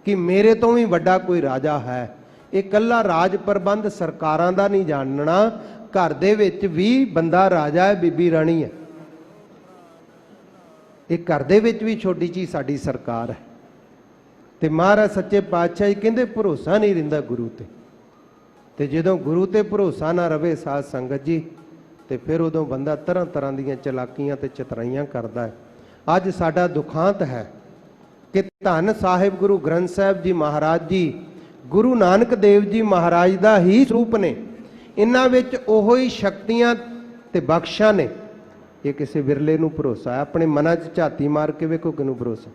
ਕਿ ਮੇਰੇ ਤੋਂ ਵੀ ਵੱਡਾ ਕੋਈ ਰਾਜਾ ਹੈ। ਇਹ ਇਕੱਲਾ ਰਾਜ ਪ੍ਰਬੰਧ ਸਰਕਾਰਾਂ ਦਾ ਨਹੀਂ ਜਾਣਨਾ, ਘਰ ਦੇ ਵਿੱਚ ਵੀ ਬੰਦਾ ਰਾਜਾ ਹੈ, ਬੀਬੀ ਰਾਣੀ ਹੈ। ਇਹ ਘਰ ਦੇ ਵਿੱਚ ਵੀ ਛੋਟੀ ਜਿਹੀ ਸਾਡੀ ਸਰਕਾਰ ਹੈ। ਤੇ ਮਹਾਰਾਜ ਸੱਚੇ ਪਾਤਸ਼ਾਹ ਜੀ ਕਹਿੰਦੇ ਭਰੋਸਾ ਨਹੀਂ ਰਹਿੰਦਾ ਗੁਰੂ ਤੇ ਜਦੋਂ ਗੁਰੂ ਤੇ ਭਰੋਸਾ ਨਾ ਰਵੇ ਸਾਧ ਸੰਗਤ ਜੀ, ਤੇ ਫਿਰ ਉਦੋਂ ਬੰਦਾ ਤਰ੍ਹਾਂ ਤਰ੍ਹਾਂ ਦੀਆਂ ਚਲਾਕੀਆਂ ਤੇ ਚਤਰਾਈਆਂ ਕਰਦਾ ਹੈ। ਅੱਜ ਸਾਡਾ ਦੁਖਾਂਤ ਹੈ ਕਿ ਧੰਨ ਸਾਹਿਬ ਗੁਰੂ ਗ੍ਰੰਥ ਸਾਹਿਬ ਜੀ ਮਹਾਰਾਜ ਜੀ ਗੁਰੂ ਨਾਨਕ ਦੇਵ ਜੀ ਮਹਾਰਾਜ ਦਾ ਹੀ ਸਰੂਪ ਨੇ। ਇਹਨਾਂ ਵਿੱਚ ਉਹੋ ਹੀ ਸ਼ਕਤੀਆਂ ਤੇ ਬਖਸ਼ਾਂ ਨੇ। ਇਹ ਕਿਸੇ ਵਿਰਲੇ ਨੂੰ ਭਰੋਸਾ ਹੈ। ਆਪਣੇ ਮਨਾਂ 'ਚ ਝਾਤੀ ਮਾਰ ਕੇ ਵੇਖੋ ਕਿਹਨੂੰ ਭਰੋਸਾ।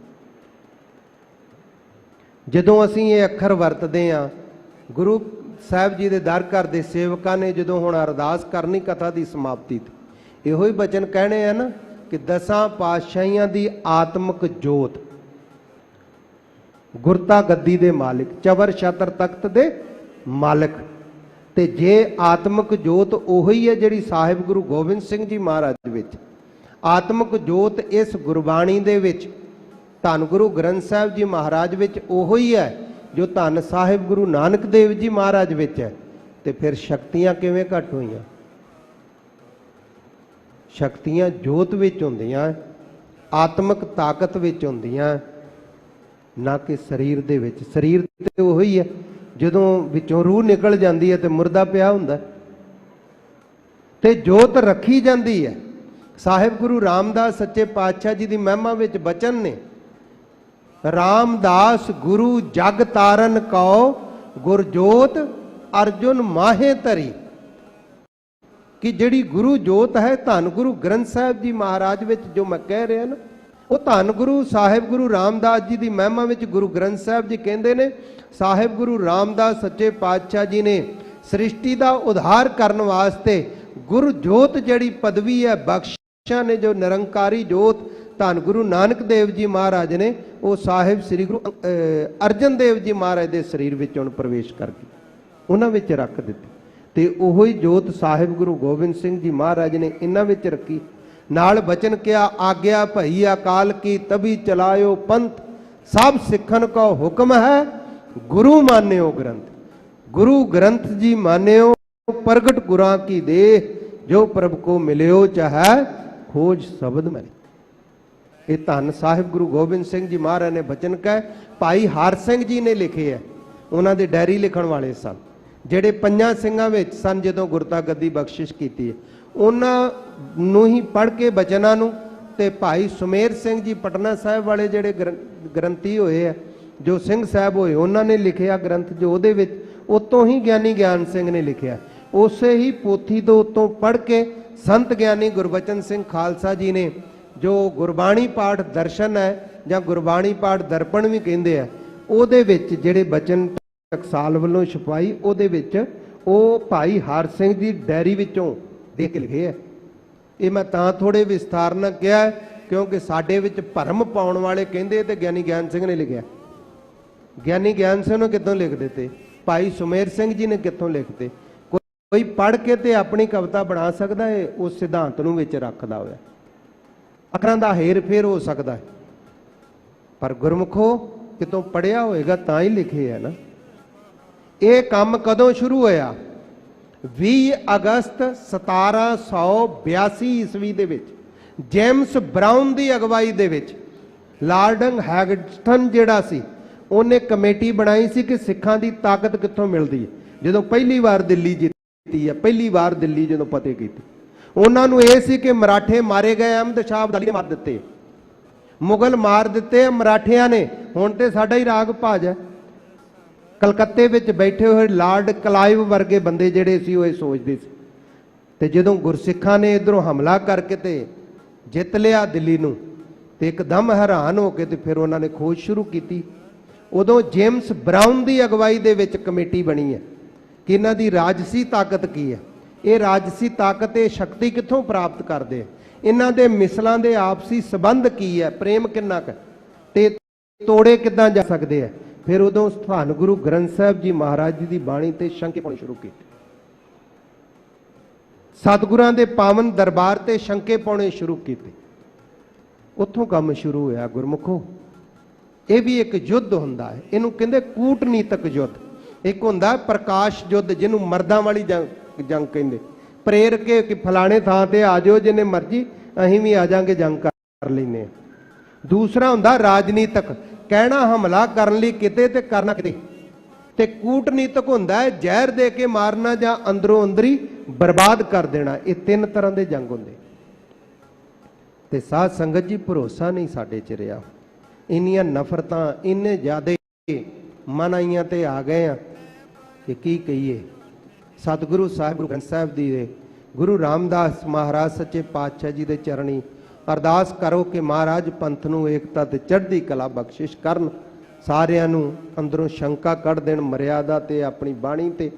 ਜਦੋਂ ਅਸੀਂ ਇਹ ਅੱਖਰ ਵਰਤਦੇ ਹਾਂ ਗੁਰੂ ਸਾਹਿਬ ਜੀ ਦੇ ਦਰ ਘਰ ਦੇ ਸੇਵਕਾਂ ਨੇ ਜਦੋਂ ਹੁਣ ਅਰਦਾਸ ਕਰਨੀ ਕਥਾ ਦੀ ਸਮਾਪਤੀ ਤੇ ਇਹੋ ਹੀ ਬਚਨ ਕਹਿਣੇ ਆ ਨਾ ਕਿ ਦਸਾਂ ਪਾਤਸ਼ਾਹੀਆਂ ਦੀ ਆਤਮਿਕ ਜੋਤ, ਗੁਰਤਾ ਗੱਦੀ ਦੇ ਮਾਲਿਕ, ਚਵਰ ਛਤਰ ਤਖਤ ਦੇ ਮਾਲਕ। ਤੇ ਜੇ ਆਤਮਿਕ ਜੋਤ ਉਹੀ ਹੈ ਜਿਹੜੀ ਸਾਹਿਬ ਗੁਰੂ ਗੋਬਿੰਦ ਸਿੰਘ ਜੀ ਮਹਾਰਾਜ ਵਿੱਚ, ਆਤਮਿਕ ਜੋਤ ਇਸ ਗੁਰਬਾਣੀ ਦੇ ਵਿੱਚ, ਧੰਨ ਗੁਰੂ ਗ੍ਰੰਥ ਸਾਹਿਬ ਜੀ ਮਹਾਰਾਜ ਵਿੱਚ ਉਹੀ ਹੈ ਜੋ ਧੰਨ ਸਾਹਿਬ ਗੁਰੂ ਨਾਨਕ ਦੇਵ ਜੀ ਮਹਾਰਾਜ ਵਿੱਚ ਹੈ, ਤੇ ਫਿਰ ਸ਼ਕਤੀਆਂ ਕਿਵੇਂ ਘੱਟ ਹੋਈਆਂ? ਸ਼ਕਤੀਆਂ ਜੋਤ ਵਿੱਚ ਹੁੰਦੀਆਂ, ਆਤਮਿਕ ਤਾਕਤ ਵਿੱਚ ਹੁੰਦੀਆਂ, ਨਾ ਕਿ ਸਰੀਰ ਦੇ ਵਿੱਚ। ਸਰੀਰ ਤੇ ਉਹੀ ਹੈ, ਜਦੋਂ ਵਿੱਚੋਂ ਰੂਹ ਨਿਕਲ ਜਾਂਦੀ ਹੈ ਤੇ ਮੁਰਦਾ ਪਿਆ ਹੁੰਦਾ, ਤੇ ਜੋਤ ਰੱਖੀ ਜਾਂਦੀ ਹੈ। ਸਾਹਿਬ ਗੁਰੂ ਰਾਮਦਾਸ ਸੱਚੇ ਪਾਤਸ਼ਾਹ ਜੀ ਦੀ ਮਹਿਮਾ ਵਿੱਚ ਬਚਨ ਨੇ, ਰਾਮਦਾਸ ਗੁਰੂ ਜਗ ਤਾਰਨ ਕਉ ਗੁਰਜੋਤ ਅਰਜੁਨ ਮਾਹੇ ਧਰੀ, ਕਿ ਜਿਹੜੀ ਗੁਰੂ ਜੋਤ ਹੈ ਧੰਨ ਗੁਰੂ ਗ੍ਰੰਥ ਸਾਹਿਬ ਜੀ ਮਹਾਰਾਜ ਵਿੱਚ ਜੋ ਮੈਂ ਕਹਿ ਰਿਹਾ ਨਾ, ਉਹ ਧੰਨ ਗੁਰੂ ਸਾਹਿਬ ਗੁਰੂ ਰਾਮਦਾਸ ਜੀ ਦੀ ਮਹਿਮਾ ਵਿੱਚ ਗੁਰੂ ਗ੍ਰੰਥ ਸਾਹਿਬ ਜੀ ਕਹਿੰਦੇ ਨੇ, ਸਾਹਿਬ ਗੁਰੂ ਰਾਮਦਾਸ ਸੱਚੇ ਪਾਤਸ਼ਾਹ ਜੀ ਨੇ ਸ੍ਰਿਸ਼ਟੀ ਦਾ ਉਧਾਰ ਕਰਨ ਵਾਸਤੇ ਗੁਰੂ ਜੋਤ ਜਿਹੜੀ ਪਦਵੀ ਹੈ ਬਖਸ਼ਿਸ਼ਾਂ ਨੇ, ਜੋ ਨਿਰੰਕਾਰੀ ਜੋਤ ਧੰਨ ਗੁਰੂ ਨਾਨਕ ਦੇਵ ਜੀ ਮਹਾਰਾਜ ਨੇ, ਉਹ ਸਾਹਿਬ ਸ੍ਰੀ ਗੁਰੂ ਅਰਜਨ ਦੇਵ ਜੀ ਮਹਾਰਾਜ ਦੇ ਸਰੀਰ ਵਿੱਚ ਹੁਣ ਪ੍ਰਵੇਸ਼ ਕਰ ਗਈ, ਉਹਨਾਂ ਵਿੱਚ ਰੱਖ ਦਿੱਤੀ। ਤੇ ਉਹੋ ਹੀ ਜੋਤ ਸਾਹਿਬ ਗੁਰੂ ਗੋਬਿੰਦ ਸਿੰਘ ਜੀ ਮਹਾਰਾਜ ਨੇ ਇਹਨਾਂ ਵਿੱਚ ਰੱਖੀ। ਨਾਲ ਬਚਨ ਕਿਹਾ, ਆਗਿਆ ਭਈ ਅਕਾਲ ਕੀ ਤਬੀ ਚਲਾਇਓ ਪੰਥ, ਸਭ ਸਿੱਖਣ ਕੋ ਹੁਕਮ ਹੈ ਗੁਰੂ ਮਾਨਿਓ ਗ੍ਰੰਥ। ਗੁਰੂ ਗ੍ਰੰਥ ਜੀ ਮਾਨਿਓ ਪ੍ਰਗਟ ਗੁਰਾਂ ਕੀ ਦੇਹ, ਜੋ ਪ੍ਰਭ ਕੋ ਮਿਲਿਓ ਚਾਹੈ ਖੋਜ ਸ਼ਬਦ ਮਿਲੇ। ਇਹ ਧੰਨ ਸਾਹਿਬ ਗੁਰੂ ਗੋਬਿੰਦ ਸਿੰਘ ਜੀ ਮਹਾਰਾਜ ਨੇ ਬਚਨ ਕਹੇ। ਭਾਈ ਹਰ ਸਿੰਘ ਜੀ ਨੇ ਲਿਖੇ ਹੈ, ਉਹਨਾਂ ਦੇ ਡਾਇਰੀ ਲਿਖਣ ਵਾਲੇ ਸਨ, ਜਿਹੜੇ ਪੰਜਾਂ ਸਿੰਘਾਂ ਵਿੱਚ ਸਨ ਜਦੋਂ ਗੁਰਤਾ ਗੱਦੀ ਬਖਸ਼ਿਸ਼ ਕੀਤੀ ਹੈ। ਉਹਨਾਂ ਨੂੰ ਹੀ ਪੜ੍ਹ ਕੇ ਬਚਨਾਂ ਨੂੰ, ਤੇ ਭਾਈ ਸੁਮੇਰ ਸਿੰਘ ਜੀ ਪਟਨਾ ਸਾਹਿਬ ਵਾਲੇ ਜਿਹੜੇ ਗ੍ਰੰਥੀ ਹੋਏ ਆ, ਜੋ ਸਿੰਘ ਸਾਹਿਬ ਹੋਏ, ਉਹਨਾਂ ਨੇ ਲਿਖਿਆ ਗ੍ਰੰਥ, ਜੋ ਉਹਦੇ ਵਿੱਚ ਉਤੋਂ ਹੀ ਗਿਆਨੀ ਗਿਆਨ ਸਿੰਘ ਨੇ ਲਿਖਿਆ। ਉਸੇ ਹੀ ਪੋਥੀ ਤੋਂ ਉਤੋਂ ਪੜ੍ਹ ਕੇ ਸੰਤ ਗਿਆਨੀ ਗੁਰਬਚਨ ਸਿੰਘ ਖਾਲਸਾ ਜੀ ਨੇ ਜੋ ਗੁਰਬਾਣੀ ਪਾਠ ਦਰਸ਼ਨ ਹੈ ਜਾਂ ਗੁਰਬਾਣੀ ਪਾਠ ਦਰਪਣ ਵੀ ਕਹਿੰਦੇ ਆ, ਉਹਦੇ ਵਿੱਚ ਜਿਹੜੇ ਬਚਨ ਟਕਸਾਲ ਵੱਲੋਂ ਛਪਾਈ, ਉਹਦੇ ਵਿੱਚ ਉਹ ਭਾਈ ਹਰ ਸਿੰਘ ਦੀ ਡਾਇਰੀ ਵਿੱਚੋਂ ਦੇਖ ਕੇ ਲਿਖੇ ਹੈ। ਇਹ ਮੈਂ ਤਾਂ ਥੋੜੇ ਵਿਸਥਾਰ ਨਾਲ ਕਿਹਾ ਕਿਉਂਕਿ ਸਾਡੇ ਵਿੱਚ ਭਰਮ ਪਾਉਣ ਵਾਲੇ ਕਹਿੰਦੇ ਤੇ ਗਿਆਨੀ ਗਿਆਨ ਸਿੰਘ ਨੇ ਲਿਖਿਆ। ਗਿਆਨੀ ਗਿਆਨ ਸਿੰਘ ਨੂੰ ਕਿੱਥੋਂ ਲਿਖ ਦਿੱਤੇ? ਭਾਈ ਸੁਮੇਰ ਸਿੰਘ ਜੀ ਨੇ ਕਿੱਥੋਂ ਲਿਖਤੇ? ਕੋਈ ਪੜ੍ਹ ਕੇ ਤੇ ਆਪਣੀ ਕਵਿਤਾ ਬਣਾ ਸਕਦਾ ਹੈ, ਉਸ ਸਿਧਾਂਤ ਨੂੰ ਵਿੱਚ ਰੱਖਦਾ ਹੋਇਆ। ਅੱਖਰਾਂ ਦਾ ਹੇਰ ਫੇਰ ਹੋ ਸਕਦਾ ਹੈ, ਪਰ ਗੁਰਮੁਖੋ ਕਿਤੋਂ ਪੜ੍ਹਿਆ ਹੋਏਗਾ ਤਾਂ ਹੀ ਲਿਖੇ ਹੈ ਨਾ। ਇਹ ਕੰਮ ਕਦੋਂ ਸ਼ੁਰੂ ਹੋਇਆ? 20 ਅਗਸਤ 1782 ਈਸਵੀ ਦੇ ਵਿੱਚ ਜੇਮਸ ਬਰਾਊਨ ਦੀ ਅਗਵਾਈ ਦੇ ਵਿੱਚ ਲਾਰਡਨ ਹੈਗਸਟਨ ਜਿਹੜਾ ਸੀ, ਉਹਨੇ ਕਮੇਟੀ ਬਣਾਈ ਸੀ ਕਿ ਸਿੱਖਾਂ ਦੀ ਤਾਕਤ ਕਿੱਥੋਂ ਮਿਲਦੀ ਹੈ। ਜਦੋਂ ਪਹਿਲੀ ਵਾਰ ਦਿੱਲੀ ਜਿੱਤੀ ਹੈ, ਪਹਿਲੀ ਵਾਰ ਦਿੱਲੀ ਜਦੋਂ ਫਤਿਹ ਕੀਤੀ, ਉਹਨਾਂ ਨੂੰ ਇਹ ਸੀ ਕਿ ਮਰਾਠੇ ਮਾਰੇ ਗਏ, ਅਹਿਮਦ ਸ਼ਾਹ ਅਬਦਾਲੀ ਨੇ ਮਾਰ ਦਿੱਤੇ, ਮੁਗਲ ਮਾਰ ਦਿੱਤੇ ਮਰਾਠਿਆਂ ਨੇ, ਹੁਣ ਤੇ ਸਾਡਾ ਹੀ ਰਾਗ ਭਾਜ ਹੈ। ਕਲਕੱਤੇ ਵਿੱਚ ਬੈਠੇ ਹੋਏ ਲਾਰਡ ਕਲਾਈਵ ਵਰਗੇ ਬੰਦੇ ਜਿਹੜੇ ਸੀ ਉਹ ਇਹ ਸੋਚਦੇ ਸੀ, ਤੇ ਜਦੋਂ ਗੁਰਸਿੱਖਾਂ ਨੇ ਇਧਰੋਂ ਹਮਲਾ ਕਰਕੇ ਤੇ ਜਿੱਤ ਲਿਆ ਦਿੱਲੀ ਨੂੰ, ਤੇ ਇੱਕਦਮ ਹੈਰਾਨ ਹੋ ਕੇ ਤੇ ਫਿਰ ਉਹਨਾਂ ਨੇ ਖੋਜ ਸ਼ੁਰੂ ਕੀਤੀ। ਉਦੋਂ ਜੇਮਸ ਬਰਾਊਨ ਦੀ ਅਗਵਾਈ ਦੇ ਵਿੱਚ ਕਮੇਟੀ ਬਣੀ ਹੈ ਕਿ ਇਹਨਾਂ ਦੀ ਰਾਜਸੀ ਤਾਕਤ ਕੀ ਹੈ, ਇਹ ਰਾਜਸੀ ਤਾਕਤ, ਇਹ ਸ਼ਕਤੀ ਕਿੱਥੋਂ ਪ੍ਰਾਪਤ ਕਰਦੇ ਆ, ਇਹਨਾਂ ਦੇ ਮਿਸਲਾਂ ਦੇ ਆਪਸੀ ਸੰਬੰਧ ਕੀ ਹੈ, ਪ੍ਰੇਮ ਕਿੰਨਾ ਕੁ, ਤੇ ਤੋੜੇ ਕਿੱਦਾਂ ਜਾ ਸਕਦੇ ਆ। ਫਿਰ ਉਦੋਂ ਧੰਨ ਗੁਰੂ ਗ੍ਰੰਥ ਸਾਹਿਬ ਜੀ ਮਹਾਰਾਜ ਜੀ ਦੀ ਬਾਣੀ ਤੇ ਸ਼ੰਕੇ ਪਾਉਣੇ ਸ਼ੁਰੂ ਕੀਤੇ, ਸਤਿਗੁਰਾਂ ਦੇ ਪਾਵਨ ਦਰਬਾਰ ਤੇ ਸ਼ੰਕੇ ਪਾਉਣੇ ਸ਼ੁਰੂ ਕੀਤੇ। ਉੱਥੋਂ ਕੰਮ ਸ਼ੁਰੂ ਹੋਇਆ ਗੁਰਮੁਖੋ। ਇਹ ਵੀ ਇੱਕ ਯੁੱਧ ਹੁੰਦਾ ਹੈ, ਇਹਨੂੰ ਕਹਿੰਦੇ ਕੂਟਨੀਤਕ ਯੁੱਧ। ਇੱਕ ਹੁੰਦਾ ਪ੍ਰਕਾਸ਼ ਯੁੱਧ, ਜਿਹਨੂੰ ਮਰਦਾਂ ਵਾਲੀ ਜੰਗ ਕਹਿੰਦੇ, ਪ੍ਰੇਰ ਕੇ ਕਿ ਫਲਾਣੇ ਥਾਂ ਤੇ ਆ ਜਾਓ, ਜਿੰਨੇ ਮਰਜੀ ਅਸੀਂ ਵੀ ਆ ਜਾਾਂਗੇ, ਜੰਗ ਕਰ ਲੈਨੇ। ਦੂਸਰਾ ਹੁੰਦਾ ਰਾਜਨੀਤਕ, ਕਹਿਣਾ ਹਮਲਾ ਕਰਨ ਲਈ ਕਿਤੇ ਤੇ ਕਰਨਾ ਕਿਤੇ। ਤੇ ਕੂਟਨੀਤਕ ਹੁੰਦਾ ਹੈ ਜ਼ਹਿਰ ਦੇ ਕੇ ਮਾਰਨਾ ਜਾਂ ਅੰਦਰੋਂ ਅੰਦਰੀ ਬਰਬਾਦ ਕਰ ਦੇਣਾ। ਇਹ ਤਿੰਨ ਤਰ੍ਹਾਂ ਦੇ ਜੰਗ ਹੁੰਦੇ। ਤੇ ਸਾਧ ਸੰਗਤ ਜੀ, ਭਰੋਸਾ ਨਹੀਂ ਸਾਡੇ ਚ ਰਿਹਾ। ਇੰਨੀਆਂ ਨਫ਼ਰਤਾਂ ਇੰਨੇ ਜ਼ਿਆਦੇ ਮਨ ਆਈਆਂ ਤੇ ਆ ਗਏ ਆ ਕਿ ਕੀ ਕਹੀਏ। ਸਤਿਗੁਰੂ ਸਾਹਿਬ ਗੁਰੂ ਗ੍ਰੰਥ ਸਾਹਿਬ ਜੀ ਦੇ, ਗੁਰੂ ਰਾਮਦਾਸ ਮਹਾਰਾਜ ਸੱਚੇ ਪਾਤਸ਼ਾਹ ਜੀ ਦੇ ਚਰਣੀ ਅਰਦਾਸ ਕਰੋ ਕਿ ਮਹਾਰਾਜ ਪੰਥ ਨੂੰ ਏਕਤਾ ਤੇ ਚੜ੍ਹਦੀ ਕਲਾ ਬਖਸ਼ਿਸ਼ ਕਰਨ। ਸਾਰਿਆਂ ਨੂੰ ਅੰਦਰੋਂ ਸ਼ੰਕਾ ਕੱਢ ਦੇਣ ਮਰਿਆਦਾ ਤੇ ਆਪਣੀ ਬਾਣੀ ਤੇ।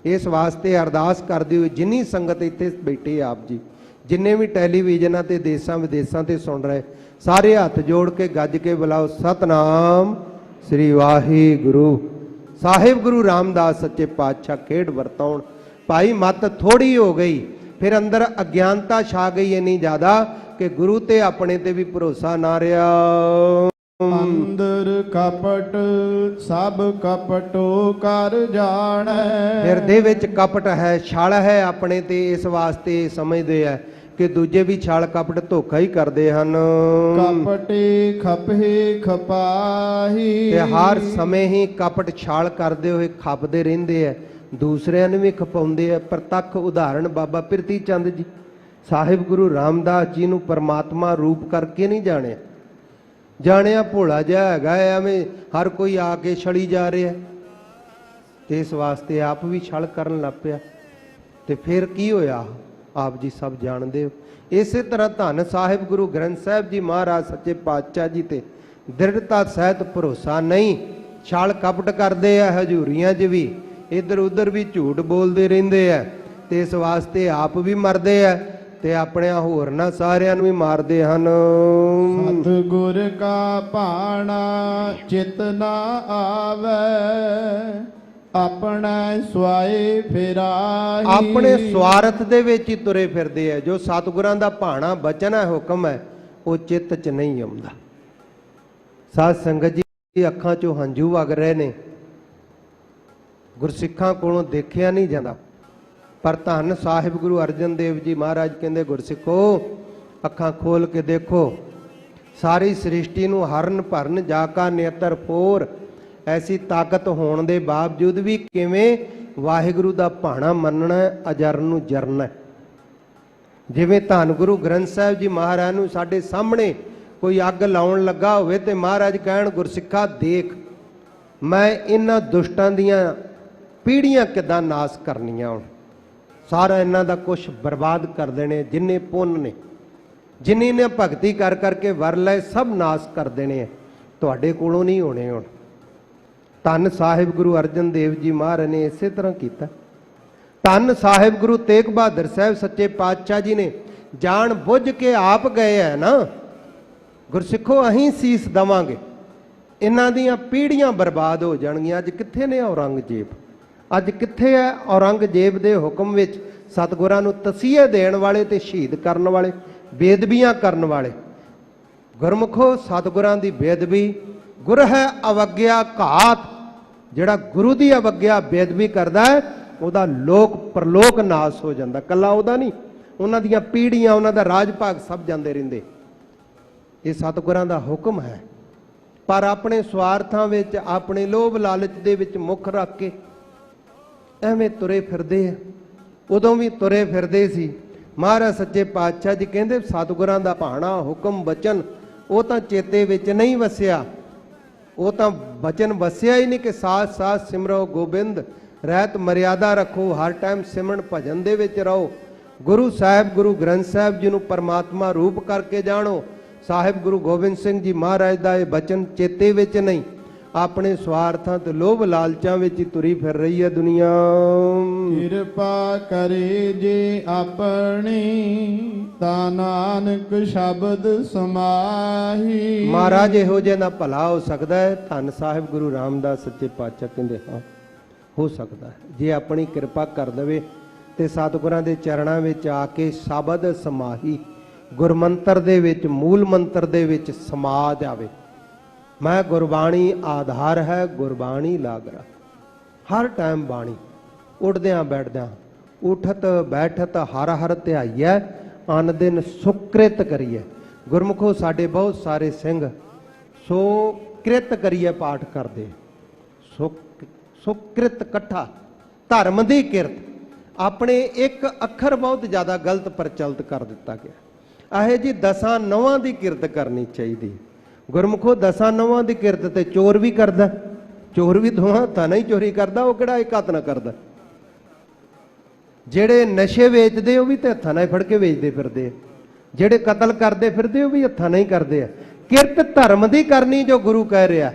ਇਸ ਵਾਸਤੇ ਅਰਦਾਸ ਕਰਦੇ ਹੋਏ ਜਿੰਨੀ ਸੰਗਤ ਇੱਥੇ ਬੈਠੀ ਆਪ ਜੀ, ਜਿੰਨੇ ਵੀ ਟੈਲੀਵਿਜ਼ਨਾਂ ਤੇ ਦੇਸਾਂ ਵਿਦੇਸਾਂ ਤੇ ਸੁਣ ਰਹੇ, ਸਾਰੇ ਹੱਥ ਜੋੜ ਕੇ ਗੱਜ ਕੇ ਬੁਲਾਓ ਸਤਨਾਮ ਸ੍ਰੀ ਵਾਹਿਗੁਰੂ। ਸਾਹਿਬ ਗੁਰੂ ਰਾਮਦਾਸ ਸੱਚੇ ਪਾਤਸ਼ਾਹ ਖੇਡ ਵਰਤਾਉਣ। ਭਾਈ ਮੱਤ ਥੋੜੀ ਹੋ ਗਈ, ਫਿਰ ਅੰਦਰ ਅਗਿਆਨਤਾ ਛਾ ਗਈ ਇੰਨੀ ਜ਼ਿਆਦਾ ਕਿ ਗੁਰੂ ਤੇ ਆਪਣੇ ਤੇ ਵੀ ਭਰੋਸਾ ਨਾ ਰਿਹਾ। ਅੰਦਰ ਕਪਟ ਸਭ ਕਪਟੋ ਕਰ ਜਾਣੈ। ਹਿਰਦੇ ਵਿੱਚ ਕਪਟ ਹੈ, ਛਲ ਹੈ ਆਪਣੇ ਤੇ। ਇਸ ਵਾਸਤੇ ਸਮਝਦੇ ਆ ਕਿ ਦੂਜੇ ਵੀ ਛਲ ਕਪਟ ਧੋਖਾ ਹੀ ਕਰਦੇ ਹਨ। ਕਪਟੇ ਖਪੇ ਖਪਾਹੀ। ਤੇ ਹਰ ਸਮੇਂ ਹੀ ਕਪਟ ਛਾਲ ਕਰਦੇ ਹੋਏ ਖਪਦੇ ਰਹਿੰਦੇ ਆ, ਦੂਸਰਿਆਂ ਨੂੰ ਵੀ ਖਪਾਉਂਦੇ ਆ। ਪ੍ਰਤੱਖ ਉਦਾਹਰਣ ਬਾਬਾ ਪਿਰਤੀ ਚੰਦ ਜੀ, ਸਾਹਿਬ ਗੁਰੂ ਰਾਮਦਾਸ ਜੀ ਨੂੰ ਪਰਮਾਤਮਾ ਰੂਪ ਕਰਕੇ ਨਹੀਂ ਜਾਣਿਆ। ਜਾਣਿਆ ਭੋਲਾ ਜਿਹਾ ਹੈਗਾ, ਐਵੇਂ ਹਰ ਕੋਈ ਆ ਕੇ ਛਲੀ ਜਾ ਰਿਹਾ, ਤੇ ਇਸ ਵਾਸਤੇ ਆਪ ਵੀ ਛਲ ਕਰਨ ਲੱਗ ਪਿਆ। ਤੇ ਫਿਰ ਕੀ ਹੋਇਆ ਆਪ ਜੀ ਸਭ ਜਾਣਦੇ ਹੋ। ਇਸੇ ਤਰ੍ਹਾਂ ਧੰਨ ਸਾਹਿਬ ਗੁਰੂ ਗ੍ਰੰਥ ਸਾਹਿਬ ਜੀ ਮਹਾਰਾਜ ਸੱਚੇ ਪਾਤਸ਼ਾਹ ਜੀ ਤੇ ਦ੍ਰਿੜਤਾ ਸਹਿਤ ਭਰੋਸਾ ਨਹੀਂ, ਛਲ ਕਪਟ ਕਰਦੇ ਆ, ਹਜ਼ੂਰੀਆਂ 'ਚ ਵੀ ਇੱਧਰ ਉੱਧਰ ਵੀ ਝੂਠ ਬੋਲਦੇ ਰਹਿੰਦੇ ਆ, ਤੇ ਇਸ ਵਾਸਤੇ ਆਪ ਵੀ ਮਰਦੇ ਆ ਤੇ ਆਪਣੇ ਹੋਰਨਾਂ ਸਾਰਿਆਂ ਨੂੰ ਵੀ ਮਾਰਦੇ ਹਨ। ਸਤਿਗੁਰ ਕਾ ਭਾਣਾ ਚਿਤ ਨਾ ਆਵੈ, ਆਪਣਾ ਸੁਆਏ ਫਿਰਾਹੀ। ਆਪਣੇ ਸਵਾਰਥ ਦੇ ਵਿੱਚ ਹੀ ਤੁਰੇ ਫਿਰਦੇ ਆ। ਜੋ ਸਤਿਗੁਰਾਂ ਦਾ ਭਾਣਾ ਬਚਨ ਹੈ, ਹੁਕਮ ਹੈ, ਉਹ ਚਿੱਤ 'ਚ ਨਹੀਂ ਆਉਂਦਾ। ਸਾਧ ਸੰਗਤ ਜੀ, ਅੱਖਾਂ 'ਚੋਂ ਹੰਝੂ ਵਗ ਰਹੇ ਨੇ, ਗੁਰਸਿੱਖਾਂ ਕੋਲੋਂ ਦੇਖਿਆ ਨਹੀਂ ਜਾਂਦਾ। ਪਰ ਧੰਨ ਸਾਹਿਬ ਗੁਰੂ ਅਰਜਨ ਦੇਵ ਜੀ ਮਹਾਰਾਜ ਕਹਿੰਦੇ, ਗੁਰਸਿੱਖੋ ਅੱਖਾਂ ਖੋਲ ਕੇ ਦੇਖੋ, ਸਾਰੀ ਸ੍ਰਿਸ਼ਟੀ ਨੂੰ ਹਰਨ ਭਰਨ ਜਾ ਕਾ ਨੇਤਰ ਫੋਰ। ਐਸੀ ਤਾਕਤ ਹੋਣ ਦੇ ਬਾਵਜੂਦ ਵੀ ਕਿਵੇਂ ਵਾਹਿਗੁਰੂ ਦਾ ਭਾਣਾ ਮੰਨਣਾ, ਅਜਰਨ ਨੂੰ ਜਰਨਾ। ਜਿਵੇਂ ਧੰਨ ਗੁਰੂ ਗ੍ਰੰਥ ਸਾਹਿਬ ਜੀ ਮਹਾਰਾਜ ਨੂੰ ਸਾਡੇ ਸਾਹਮਣੇ ਕੋਈ ਅੱਗ ਲਾਉਣ ਲੱਗਾ ਹੋਵੇ ਤੇ ਮਹਾਰਾਜ ਕਹਿਣ, ਗੁਰਸਿੱਖਾ ਦੇਖ, ਮੈਂ ਇਹਨਾਂ ਦੁਸ਼ਟਾਂ ਦੀਆਂ ਪੀੜ੍ਹੀਆਂ ਕਿੱਦਾਂ ਨਾਸ ਕਰਨੀਆਂ। ਹੁਣ ਸਾਰਾ ਇਹਨਾਂ ਦਾ ਕੁਛ ਬਰਬਾਦ ਕਰ ਦੇਣੇ, ਜਿੰਨੇ ਪੁੰਨ ਨੇ, ਜਿੰਨੀ ਨੇ ਭਗਤੀ ਕਰ ਕਰਕੇ ਵਰ ਲਏ, ਸਭ ਨਾਸ ਕਰ ਦੇਣੇ, ਤੁਹਾਡੇ ਕੋਲੋਂ ਨਹੀਂ ਹੋਣੇ। ਹੁਣ ਧੰਨ ਸਾਹਿਬ ਗੁਰੂ ਅਰਜਨ ਦੇਵ ਜੀ ਮਹਾਰਾਜ ਨੇ ਇਸੇ ਤਰ੍ਹਾਂ ਕੀਤਾ। ਧੰਨ ਸਾਹਿਬ ਗੁਰੂ ਤੇਗ ਬਹਾਦਰ ਸਾਹਿਬ ਸੱਚੇ ਪਾਤਸ਼ਾਹ ਜੀ ਨੇ ਜਾਣ ਬੁੱਝ ਕੇ ਆਪ ਗਏ ਹੈ ਨਾ, ਗੁਰਸਿੱਖੋ ਅਸੀਂ ਸੀਸ ਦਵਾਂਗੇ, ਇਹਨਾਂ ਦੀਆਂ ਪੀੜ੍ਹੀਆਂ ਬਰਬਾਦ ਹੋ ਜਾਣਗੀਆਂ। ਅੱਜ ਕਿੱਥੇ ਨੇ ਔਰੰਗਜ਼ੇਬ? ਅੱਜ ਕਿੱਥੇ ਹੈ ਔਰੰਗਜ਼ੇਬ ਦੇ ਹੁਕਮ ਵਿੱਚ ਸਤਿਗੁਰਾਂ ਨੂੰ ਤਸੀਹੇ ਦੇਣ ਵਾਲੇ ਤੇ ਸ਼ਹੀਦ ਕਰਨ ਵਾਲੇ, ਬੇਦਬੀਆਂ ਕਰਨ ਵਾਲੇ? ਗੁਰਮੁਖੋ, ਸਤਿਗੁਰਾਂ ਦੀ ਬੇਦਬੀ, ਗੁਰ ਹੈ ਅਵਗਿਆ ਘਾਤ। ਜਿਹੜਾ ਗੁਰੂ ਦੀ ਅਵਗਿਆ ਬੇਦਬੀ ਕਰਦਾ ਹੈ, ਉਹਦਾ ਲੋਕ ਪਰਲੋਕ ਨਾਸ ਹੋ ਜਾਂਦਾ। ਕੱਲਾ ਉਹਦਾ ਨਹੀਂ, ਉਹਨਾਂ ਦੀਆਂ ਪੀੜ੍ਹੀਆਂ, ਉਹਨਾਂ ਦਾ ਰਾਜ ਭਾਗ ਸਭ ਜਾਂਦੇ ਰਹਿੰਦੇ। ਇਹ ਸਤਿਗੁਰਾਂ ਦਾ ਹੁਕਮ ਹੈ। ਪਰ ਆਪਣੇ ਸਵਾਰਥਾਂ ਵਿੱਚ, ਆਪਣੇ ਲੋਭ ਲਾਲਚ ਦੇ ਵਿੱਚ ਮੁੱਖ ਰੱਖ ਕੇ ਐਵੇਂ ਤੁਰੇ ਫਿਰਦੇ ਆ। ਉਦੋਂ ਵੀ ਤੁਰੇ ਫਿਰਦੇ ਸੀ। ਮਹਾਰਾਜ ਸੱਚੇ ਪਾਤਸ਼ਾਹ ਜੀ ਕਹਿੰਦੇ, ਸਤਿਗੁਰਾਂ ਦਾ ਭਾਣਾ ਹੁਕਮ ਬਚਨ ਉਹ ਤਾਂ ਚੇਤੇ ਵਿੱਚ ਨਹੀਂ ਵਸਿਆ। ਉਹ ਤਾਂ ਬਚਨ ਵਸਿਆ ਹੀ ਨਹੀਂ ਕਿ ਸਾਥ ਸਾਥ ਸਿਮਰੋ ਗੋਬਿੰਦ, ਰਹਿਤ ਮਰਿਆਦਾ ਰੱਖੋ, ਹਰ ਟਾਈਮ ਸਿਮਰਨ ਭਜਨ ਦੇ ਵਿੱਚ ਰਹੋ। ਗੁਰੂ ਸਾਹਿਬ ਗੁਰੂ ਗ੍ਰੰਥ ਸਾਹਿਬ ਜੀ ਨੂੰ ਪਰਮਾਤਮਾ ਰੂਪ ਕਰਕੇ ਜਾਣੋ। ਸਾਹਿਬ ਗੁਰੂ ਗੋਬਿੰਦ ਸਿੰਘ ਜੀ ਮਹਾਰਾਜ ਦਾ ਇਹ ਬਚਨ ਚੇਤੇ ਵਿੱਚ ਨਹੀਂ, ਆਪਣੇ ਸਵਾਰਥਾਂ ਤੇ ਲੋਭ ਲਾਲਚਾਂ ਵਿੱਚ ਹੀ ਤੁਰੀ ਫਿਰ ਰਹੀ ਹੈ ਦੁਨੀਆ। ਕਿਰਪਾ ਕਰੇ ਜੇ ਆਪਣੀ, ਤਾਂ ਨਾਨਕ ਸ਼ਬਦ ਸਮਾਹੀ। ਮਹਾਰਾਜ ਇਹੋ ਜਿਹਾ ਦਾ ਭਲਾ ਹੋ ਸਕਦਾ ਹੈ? ਧੰਨ ਸਾਹਿਬ ਗੁਰੂ ਰਾਮਦਾਸ ਸੱਚੇ ਪਾਤਸ਼ਾਹ ਕਹਿੰਦੇ ਹਾਂ, ਹੋ ਸਕਦਾ ਹੈ, ਜੇ ਆਪਣੀ ਕਿਰਪਾ ਕਰ ਦੇਵੇ ਤੇ ਸਤਿਗੁਰਾਂ ਦੇ ਚਰਨਾਂ ਵਿੱਚ ਆ ਕੇ ਸ਼ਬਦ ਸਮਾਹੀ, ਗੁਰਮੰਤਰ ਦੇ ਵਿੱਚ, ਮੂਲ ਮੰਤਰ ਦੇ ਵਿੱਚ ਸਮਾ ਜਾਵੇ। ਮੈਂ ਗੁਰਬਾਣੀ ਆਧਾਰ ਹੈ, ਗੁਰਬਾਣੀ ਲਾਗਰਾ। ਹਰ ਟਾਈਮ ਬਾਣੀ, ਉੱਠਦਿਆਂ ਬੈਠਦਿਆਂ, ਉਠਤ ਬੈਠਤ ਹਰ ਹਰ ਧਿਆਈਐ, ਅਨ ਦਿਨ ਸੁਕ੍ਰਿਤ ਕਰੀਏ। ਗੁਰਮੁਖੋ, ਸਾਡੇ ਬਹੁਤ ਸਾਰੇ ਸਿੰਘ ਸੋ ਕ੍ਰਿਤ ਕਰੀਏ ਪਾਠ ਕਰਦੇ, ਸੁਕ੍ਰਿਤ ਇਕੱਠਾ, ਧਰਮ ਦੀ ਕਿਰਤ। ਆਪਣੇ ਇੱਕ ਅੱਖਰ ਬਹੁਤ ਜ਼ਿਆਦਾ ਗਲਤ ਪ੍ਰਚਲਿਤ ਕਰ ਦਿੱਤਾ ਗਿਆ। ਇਹ ਜੀ ਦਸਾਂ ਨੌਵਾਂ ਦੀ ਕਿਰਤ ਕਰਨੀ ਚਾਹੀਦੀ। ਗੁਰਮੁਖੋ, ਦਸਾਂ ਨੌਵਾਂ ਦੀ ਕਿਰਤ ਤੇ ਚੋਰ ਵੀ ਕਰਦਾ, ਚੋਰ ਵੀ ਦੋਹਾਂ ਹੱਥਾਂ ਨਾਲ ਹੀ ਚੋਰੀ ਕਰਦਾ, ਉਹ ਕਿਹੜਾ ਇੱਕ ਹੱਥ ਨਾਲ ਕਰਦਾ। ਜਿਹੜੇ ਨਸ਼ੇ ਵੇਚਦੇ ਉਹ ਵੀ ਤੇ ਹੱਥਾਂ ਨਾਲ ਫੜ ਕੇ ਵੇਚਦੇ ਫਿਰਦੇ ਆ, ਜਿਹੜੇ ਕਤਲ ਕਰਦੇ ਫਿਰਦੇ ਉਹ ਵੀ ਹੱਥਾਂ ਨਾਲ ਹੀ ਕਰਦੇ ਆ। ਕਿਰਤ ਧਰਮ ਦੀ ਕਰਨੀ ਜੋ ਗੁਰੂ ਕਹਿ ਰਿਹਾ।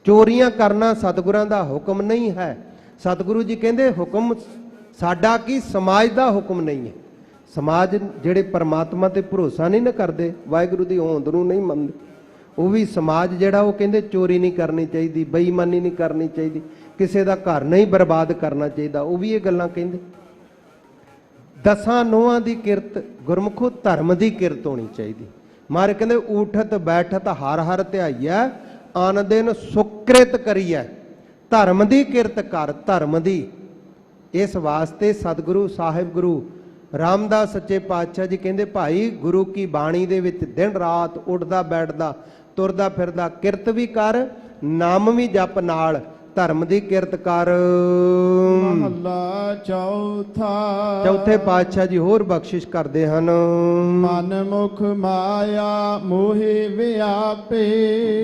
ਚੋਰੀਆਂ ਕਰਨਾ ਸਤਿਗੁਰਾਂ ਦਾ ਹੁਕਮ ਨਹੀਂ ਹੈ। ਸਤਿਗੁਰੂ ਜੀ ਕਹਿੰਦੇ ਹੁਕਮ ਸਾਡਾ ਕੀ, ਸਮਾਜ ਦਾ ਹੁਕਮ ਨਹੀਂ ਹੈ। ਸਮਾਜ ਜਿਹੜੇ ਪਰਮਾਤਮਾ ਤੇ ਭਰੋਸਾ ਨਹੀਂ ਨਾ ਕਰਦੇ, ਵਾਹਿਗੁਰੂ ਦੀ ਹੋਂਦ ਨੂੰ ਨਹੀਂ ਮੰਨਦੇ, ਉਹ ਵੀ ਸਮਾਜ ਜਿਹੜਾ ਉਹ ਕਹਿੰਦੇ ਚੋਰੀ ਨਹੀਂ ਕਰਨੀ ਚਾਹੀਦੀ, ਬੇਈਮਾਨੀ ਨਹੀਂ ਕਰਨੀ ਚਾਹੀਦੀ, ਕਿਸੇ ਦਾ ਘਰ ਨਹੀਂ ਬਰਬਾਦ ਕਰਨਾ ਚਾਹੀਦਾ, ਉਹ ਵੀ ਇਹ ਗੱਲਾਂ ਕਹਿੰਦੇ। ਦਸਾਂ ਨੋਹਾਂ ਦੀ ਕਿਰਤ, ਗੁਰਮੁਖੋ ਧਰਮ ਦੀ ਕਿਰਤ ਹੋਣੀ ਚਾਹੀਦੀ। ਮਾਰੇ ਕਹਿੰਦੇ ਊਠਤ ਬੈਠਤ ਹਰ ਹਰ ਧਿਆਈਐ, ਆਨ ਦਿਨ ਸੁਕ੍ਰਿਤ ਕਰੀਐ। ਧਰਮ ਦੀ ਕਿਰਤ ਕਰ, ਧਰਮ ਦੀ। ਇਸ ਵਾਸਤੇ ਸਤਿਗੁਰੂ ਸਾਹਿਬ ਗੁਰੂ ਰਾਮਦਾਸ ਸੱਚੇ ਪਾਤਸ਼ਾਹ ਜੀ ਕਹਿੰਦੇ ਭਾਈ ਗੁਰੂ ਕੀ ਬਾਣੀ ਦੇ ਵਿੱਚ ਦਿਨ ਰਾਤ ਉੱਠਦਾ ਬੈਠਦਾ ਤੁਰਦਾ ਫਿਰਦਾ ਕਿਰਤ ਵੀ ਕਰ, ਨਾਮ ਵੀ ਜਪ ਨਾਲ, ਧਰਮ ਦੀ ਕਿਰਤ ਕਰ। ਮਹੱਲਾ ਚੌਥਾ। ਚੌਥੇ ਪਾਤਸ਼ਾਹ ਜੀ ਹੋਰ ਬਖਸ਼ਿਸ਼ ਕਰਦੇ ਹਨ। ਮਨ ਮੁਖ ਮਾਇਆ ਮੋਹਿ ਵਿਆਪੇ।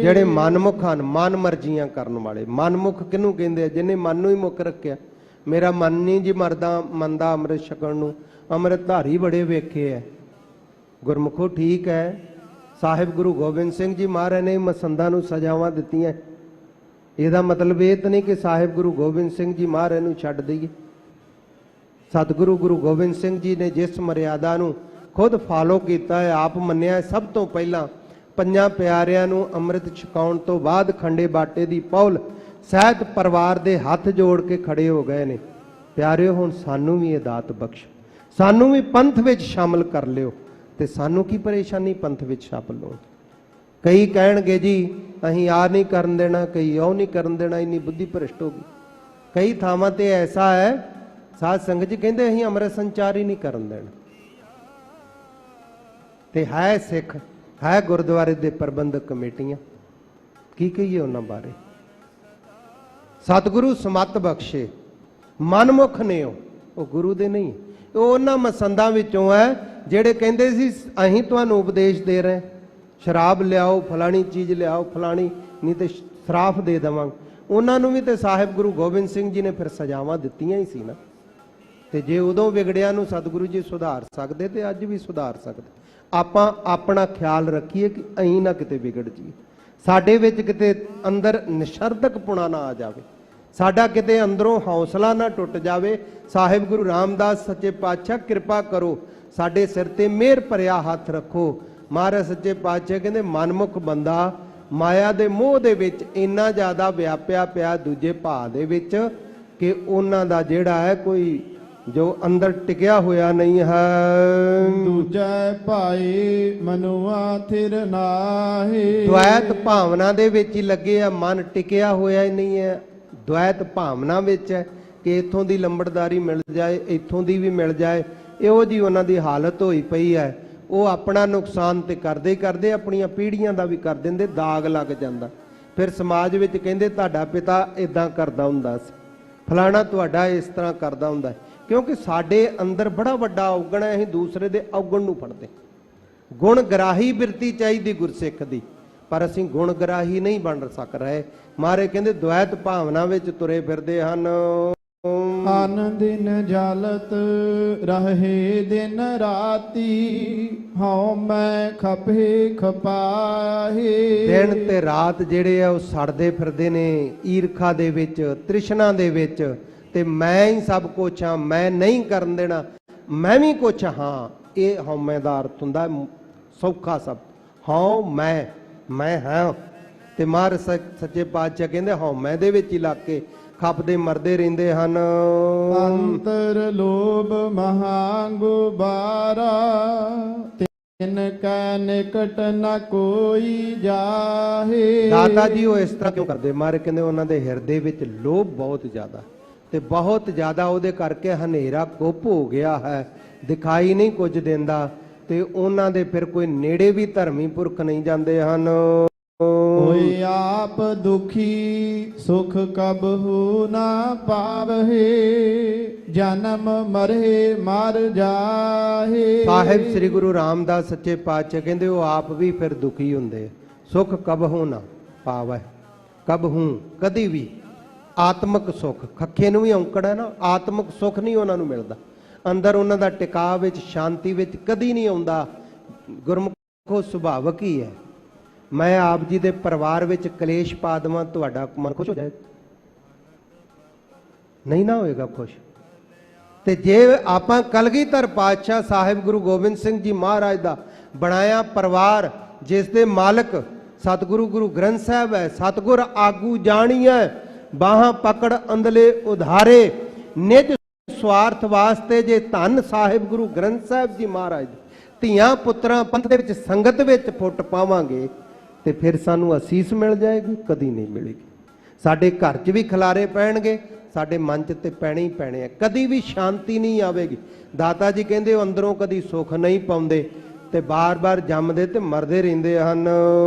ਜਿਹੜੇ ਮਨਮੁਖ ਹਨ, ਮਨ ਮਰਜ਼ੀਆਂ ਕਰਨ ਵਾਲੇ। ਮਨਮੁਖ ਕਿਹਨੂੰ ਕਹਿੰਦੇ ਆ? ਜਿਹਨੇ ਮਨ ਨੂੰ ਹੀ ਮੁੱਖ ਰੱਖਿਆ। ਮੇਰਾ ਮਨ ਨਹੀਂ ਜੀ ਮੰਨਦਾ ਅੰਮ੍ਰਿਤ ਛਕਣ ਨੂੰ, ਅੰਮ੍ਰਿਤ ਧਾਰੀ ਬੜੇ ਵੇਖੇ ਐ। ਗੁਰਮੁਖੋ ਠੀਕ ਹੈ, ਸਾਹਿਬ ਗੁਰੂ ਗੋਬਿੰਦ ਸਿੰਘ ਜੀ ਮਹਾਰਾਜ ਨੇ ਮਸੰਦਾਂ ਨੂੰ ਸਜ਼ਾਵਾਂ ਦਿੱਤੀਆਂ। ਇਹਦਾ ਮਤਲਬ ਇਹ ਤਾਂ ਨਹੀਂ ਕਿ ਸਾਹਿਬ ਗੁਰੂ ਗੋਬਿੰਦ ਸਿੰਘ ਜੀ ਮਹਾਰਾਜ ਨੂੰ ਛੱਡ ਦਈਏ। ਸਤਿਗੁਰੂ ਗੁਰੂ ਗੋਬਿੰਦ ਸਿੰਘ ਜੀ ਨੇ ਜਿਸ ਮਰਿਆਦਾ ਨੂੰ ਖੁਦ ਫਾਲੋ ਕੀਤਾ ਹੈ, ਆਪ ਮੰਨਿਆ, ਸਭ ਤੋਂ ਪਹਿਲਾਂ ਪੰਜਾਂ ਪਿਆਰਿਆਂ ਨੂੰ ਅੰਮ੍ਰਿਤ ਛਕਾਉਣ ਤੋਂ ਬਾਅਦ ਖੰਡੇ ਬਾਟੇ ਦੀ ਪੌਲ ਸਹਿਤ ਪਰਿਵਾਰ ਦੇ ਹੱਥ ਜੋੜ ਕੇ ਖੜੇ ਹੋ ਗਏ ਨੇ। ਪਿਆਰਿਓ, ਹੁਣ ਸਾਨੂੰ ਵੀ ਇਹ ਦਾਤ ਬਖਸ਼, ਸਾਨੂੰ ਵੀ ਪੰਥ ਵਿੱਚ ਸ਼ਾਮਲ ਕਰ ਲਿਓ। ਤੇ ਸਾਨੂੰ ਕੀ ਪਰੇਸ਼ਾਨੀ ਪੰਥ ਵਿੱਚ ਸ਼ਾਮਲ ਹੋਣ? ਕਈ ਕਹਿਣਗੇ ਜੀ ਅਸੀਂ ਆ ਨਹੀਂ ਕਰਨ ਦੇਣਾ, ਕਈ ਉਹ ਨਹੀਂ ਕਰਨ ਦੇਣਾ, ਇੰਨੀ ਬੁੱਧੀ ਭ੍ਰਿਸ਼ਟ ਹੋ ਗਈ। ਕਈ ਥਾਵਾਂ ਤੇ ਐਸਾ ਹੈ, ਸਾਧ ਸੰਗਤ ਜੀ ਕਹਿੰਦੇ ਅਸੀਂ ਅੰਮ੍ਰਿਤ ਸੰਚਾਰ ਹੀ ਨਹੀਂ ਕਰਨ ਦੇਣਾ। ਤੇ ਹੈ ਸਿੱਖ, ਹੈ ਗੁਰਦੁਆਰੇ ਦੇ ਪ੍ਰਬੰਧਕ ਕਮੇਟੀਆਂ, ਕੀ ਕਹੀਏ ਉਹਨਾਂ ਬਾਰੇ? ਸਤਿਗੁਰੂ ਸਮੱਤ ਬਖਸ਼ੇ, ਮਨਮੁਖ ਨੇ ਉਹ ਗੁਰੂ ਦੇ ਨਹੀਂ। ਉਹ ਉਹਨਾਂ ਮਸੰਦਾਂ ਵਿੱਚੋਂ ਹੈ ਜਿਹੜੇ ਕਹਿੰਦੇ ਸੀ ਅਸੀਂ ਤੁਹਾਨੂੰ ਉਪਦੇਸ਼ ਦੇ ਰਹੇ, ਸ਼ਰਾਬ ਲਿਆਓ, ਫਲਾਣੀ ਚੀਜ਼ ਲਿਆਓ, ਫਲਾਣੀ ਨਹੀਂ ਤੇ ਸ਼ਰਾਫ ਦੇ ਦੇਵਾਂਗੇ। ਉਹਨਾਂ ਨੂੰ ਵੀ ਤੇ ਸਾਹਿਬ ਗੁਰੂ ਗੋਬਿੰਦ ਸਿੰਘ ਜੀ ਨੇ ਫਿਰ ਸਜ਼ਾਵਾਂ ਦਿੱਤੀਆਂ ਹੀ ਸੀ ਨਾ। ਤੇ ਜੇ ਉਦੋਂ ਵਿਗੜਿਆ ਨੂੰ ਸਤਿਗੁਰੂ ਜੀ ਸੁਧਾਰ ਸਕਦੇ ਤੇ ਅੱਜ ਵੀ ਸੁਧਾਰ ਸਕਦੇ। ਆਪਾਂ ਆਪਣਾ ਖਿਆਲ ਰੱਖੀਏ ਕਿ ਅਸੀਂ ਨਾ ਕਿਤੇ ਵਿਗੜ ਜਾਈਏ, ਸਾਡੇ ਵਿੱਚ ਕਿਤੇ ਅੰਦਰ ਨਿਸ਼ਰਦਕ ਪੁਣਾ ਨਾ ਆ ਜਾਵੇ, ਸਾਡਾ ਕਿਤੇ ਅੰਦਰੋਂ ਹੌਸਲਾ ਨਾ ਟੁੱਟ ਜਾਵੇ। ਸਾਹਿਬ ਗੁਰੂ ਰਾਮਦਾਸ ਸੱਚੇ ਪਾਤਸ਼ਾਹ ਕਿਰਪਾ ਕਰੋ, ਸਾਡੇ ਸਿਰ ਤੇ ਮਿਹਰ ਭਰਿਆ ਹੱਥ ਰੱਖੋ। ਮਹਾਰਾਜ ਸੱਚੇ ਪਾਤਸ਼ਾਹ ਕਹਿੰਦੇ ਮਨਮੁਖ ਬੰਦਾ ਮਾਇਆ ਦੇ ਮੋਹ ਦੇ ਵਿੱਚ ਇੰਨਾ ਜ਼ਿਆਦਾ ਵਿਆਪਿਆ ਪਿਆ ਦੂਜੇ ਭਾਅ ਦੇ ਵਿੱਚ ਕਿ ਉਹਨਾਂ ਦਾ ਜਿਹੜਾ ਹੈ ਕੋਈ ਜੋ ਅੰਦਰ ਟਿਕਿਆ ਹੋਇਆ ਨਹੀਂ ਹੈ। ਦੂਜੈ ਭਾਈ ਮਨੁਆ ਥਿਰ ਨਾਹੀ। ਦੁਐਤ ਭਾਵਨਾ ਦੇ ਵਿੱਚ ਹੀ ਲੱਗੇ ਆ, ਮਨ ਟਿਕਿਆ ਹੋਇਆ ਹੀ ਨਹੀਂ ਹੈ। ਦੁਐਤ ਭਾਵਨਾ ਵਿੱਚ ਹੈ ਕਿ ਇੱਥੋਂ ਦੀ ਲੰਬੜਦਾਰੀ ਮਿਲ ਜਾਏ, ਇੱਥੋਂ ਦੀ ਵੀ ਮਿਲ ਜਾਏ, ਇਹੋ ਜੀ ਉਹਨਾਂ ਦੀ ਹਾਲਤ ਹੋਈ ਪਈ ਹੈ। ਉਹ ਆਪਣਾ ਨੁਕਸਾਨ ਤੇ ਕਰਦੇ ਹੀ ਕਰਦੇ, ਆਪਣੀਆਂ ਪੀੜ੍ਹੀਆਂ ਦਾ ਵੀ ਕਰ ਦਿੰਦੇ, ਦਾਗ ਲੱਗ ਜਾਂਦਾ। ਫਿਰ ਸਮਾਜ ਵਿੱਚ ਕਹਿੰਦੇ ਤੁਹਾਡਾ ਪਿਤਾ ਇਦਾਂ ਕਰਦਾ ਹੁੰਦਾ ਸੀ, ਫਲਾਣਾ ਤੁਹਾਡਾ ਇਸ ਤਰ੍ਹਾਂ ਕਰਦਾ ਹੁੰਦਾ। ਕਿਉਂਕਿ ਸਾਡੇ ਅੰਦਰ ਬੜਾ ਵੱਡਾ ਔਗਣ ਹੈ, ਅਸੀਂ ਦੂਸਰੇ ਦੇ ਔਗਣ ਨੂੰ ਫੜਦੇ। ਗੁਣ ਗਰਾਹੀ ਬਿਰਤੀ ਚਾਹੀਦੀ ਗੁਰਸਿੱਖ ਦੀ, ਪਰ ਅਸੀਂ ਗੁਣ ਗਰਾਹੀ ਨਹੀਂ ਬਣ ਸਕ ਰਹੇ। ਮਾਰੇ ਕਹਿੰਦੇ ਦੁਐਤ ਭਾਵਨਾ ਵਿੱਚ ਤੁਰੇ ਫਿਰਦੇ ਹਨ। ਅਨ ਦਿਨ ਜਲਤ ਰਹੇ ਦਿਨ ਰਾਤੀ, ਹਉ ਮੈਂ ਖਪੇ ਖਪਾਹੇ। ਦਿਨ ਤੇ ਰਾਤ ਜਿਹੜੇ ਆ ਉਹ ਸੜਦੇ ਫਿਰਦੇ ਨੇ ਈਰਖਾ ਦੇ ਵਿੱਚ, ਤ੍ਰਿਸ਼ਨਾ ਦੇ ਵਿੱਚ, ਤੇ ਮੈਂ ਹੀ ਸਭ ਕੁਛ ਹਾਂ, ਮੈਂ ਨਹੀਂ ਕਰਨ ਦੇਣਾ, ਮੈਂ ਵੀ ਕੁਛ ਹਾਂ। ਇਹ ਹਉਮੈ ਦਾ ਅਰਥ ਹੁੰਦਾ ਸੌਖਾ ਸਭ, ਹਉ ਮੈਂ ਹਾਂ। ਤੇ ਮਹਾਰਾਜ ਸੱਚੇ ਪਾਤਸ਼ਾਹ ਕਹਿੰਦੇ ਹਉਮੈ ਦੇ ਵਿੱਚ ਹੀ ਲੱਗ ਕੇ ਖਪਦੇ ਮਰਦੇ ਰਹਿੰਦੇ ਹਨ। ਅੰਤਰ ਲੋਭ ਮਹਾ ਗੁਬਾਰਾ, ਤਿਨ ਕੈ ਨਿਕਟ ਨ ਕੋਈ ਜਾਹੇ। ਦਾਤਾ ਜੀ ਉਹ ਇਸ ਤਰ੍ਹਾਂ ਕਿਉਂ ਕਰਦੇ? ਮਹਾਰਾਜ ਕਹਿੰਦੇ ਉਹਨਾਂ ਦੇ ਹਿਰਦੇ ਵਿੱਚ ਲੋਭ ਬਹੁਤ ਜ਼ਿਆਦਾ, ਤੇ ਬਹੁਤ ਜ਼ਿਆਦਾ ਉਹਦੇ ਕਰਕੇ ਹਨੇਰਾ ਕੁੱਪ ਹੋ ਗਿਆ ਹੈ, ਦਿਖਾਈ ਨਹੀਂ ਕੁਝ ਦਿੰਦਾ। ਤੇ ਉਹਨਾਂ ਦੇ ਫਿਰ ਕੋਈ ਨੇੜੇ ਵੀ ਧਰਮੀ ਪੁਰਖ ਨਹੀਂ ਜਾਂਦੇ ਹਨ। ਹੋਏ ਆਪ ਦੁਖੀ ਸੁਖ ਕਬਹੂ ਨਾ ਪਾਵਹਿ, ਜਨਮ ਮਰਹਿ ਮਰ ਜਾਹੇ। ਸਾਹਿਬ ਸ੍ਰੀ ਗੁਰੂ ਰਾਮਦਾਸ ਸੱਚੇ ਪਾਤਸ਼ਾਹ ਕਹਿੰਦੇ ਉਹ ਆਪ ਵੀ ਫਿਰ ਦੁਖੀ ਹੁੰਦੇ। ਸੁਖ ਕਬਹੂ ਨਾ ਪਾਵਹਿ, ਕਬਹੂ ਕਦੀ ਵੀ। ਆਤਮਿਕ ਸੁਖ, ਖੱਖੇ ਨੂੰ ਵੀ ਔਂਕੜ ਹੈ ਨਾ, ਆਤਮਿਕ ਸੁਖ ਨਹੀਂ ਉਹਨਾਂ ਨੂੰ ਮਿਲਦਾ। ਅੰਦਰ ਉਹਨਾਂ ਦਾ ਟਿਕਾਅ ਵਿੱਚ, ਸ਼ਾਂਤੀ ਵਿੱਚ ਕਦੀ ਨਹੀਂ ਆਉਂਦਾ। ਗੁਰਮੁਖੋ ਸੁਭਾਵਕ ਹੀ ਹੈ। ਮੈਂ ਆਪ ਜੀ ਦੇ ਪਰਿਵਾਰ ਵਿੱਚ ਕਲੇਸ਼ ਪਾ ਦੇਵਾਂ, ਤੁਹਾਡਾ ਮਨ ਖੁਸ਼ ਹੋ ਜਾਏਗਾ? ਨਹੀਂ ਨਾ ਹੋਏਗਾ ਖੁਸ਼। ਤੇ ਜੇ ਆਪਾਂ ਕਲਗੀਧਰ ਪਾਤਸ਼ਾਹ ਸਾਹਿਬ ਗੁਰੂ ਗੋਬਿੰਦ ਸਿੰਘ ਜੀ ਮਹਾਰਾਜ ਦਾ ਬਣਾਇਆ ਪਰਿਵਾਰ, ਜਿਸ ਦੇ ਮਾਲਕ ਸਤਿਗੁਰੂ ਗੁਰੂ ਗ੍ਰੰਥ ਸਾਹਿਬ ਹੈ, ਸਤਿਗੁਰ ਆਗੂ ਜਾਣੀਐ ਬਾਹਾਂ ਪਕੜ ਅੰਦਲੇ ਉਧਾਰੇ, ਨਿਜ ਸਵਾਰਥ ਵਾਸਤੇ ਜੇ ਧੰਨ ਸਾਹਿਬ ਗੁਰੂ ਗ੍ਰੰਥ ਸਾਹਿਬ ਜੀ ਮਹਾਰਾਜ ਧੀਆਂ ਪੁੱਤਰਾਂ ਪੰਥ ਦੇ ਵਿੱਚ ਸੰਗਤ ਵਿੱਚ ਫੁੱਟ ਪਾਵਾਂਗੇ ਤੇ ਫਿਰ ਸਾਨੂੰ ਅਸੀਸ ਮਿਲ ਜਾਏਗੀ? ਕਦੀ ਨਹੀਂ ਮਿਲੇਗੀ। ਸਾਡੇ ਘਰ 'ਚ ਵੀ ਖਿਲਾਰੇ ਪੈਣਗੇ, ਸਾਡੇ ਮਨ 'ਚ ਤੇ ਪੈਣੇ ਹੀ ਪੈਣੇ ਆ, ਕਦੀ ਵੀ ਸ਼ਾਂਤੀ ਨਹੀਂ ਆਵੇਗੀ। ਦਾਤਾ ਜੀ ਕਹਿੰਦੇ ਉਹ ਅੰਦਰੋਂ ਕਦੀ ਸੁੱਖ ਨਹੀਂ ਪਾਉਂਦੇ ਤੇ ਬਾਰ-ਬਾਰ ਜੰਮਦੇ ਤੇ ਮਰਦੇ ਰਹਿੰਦੇ ਹਨ।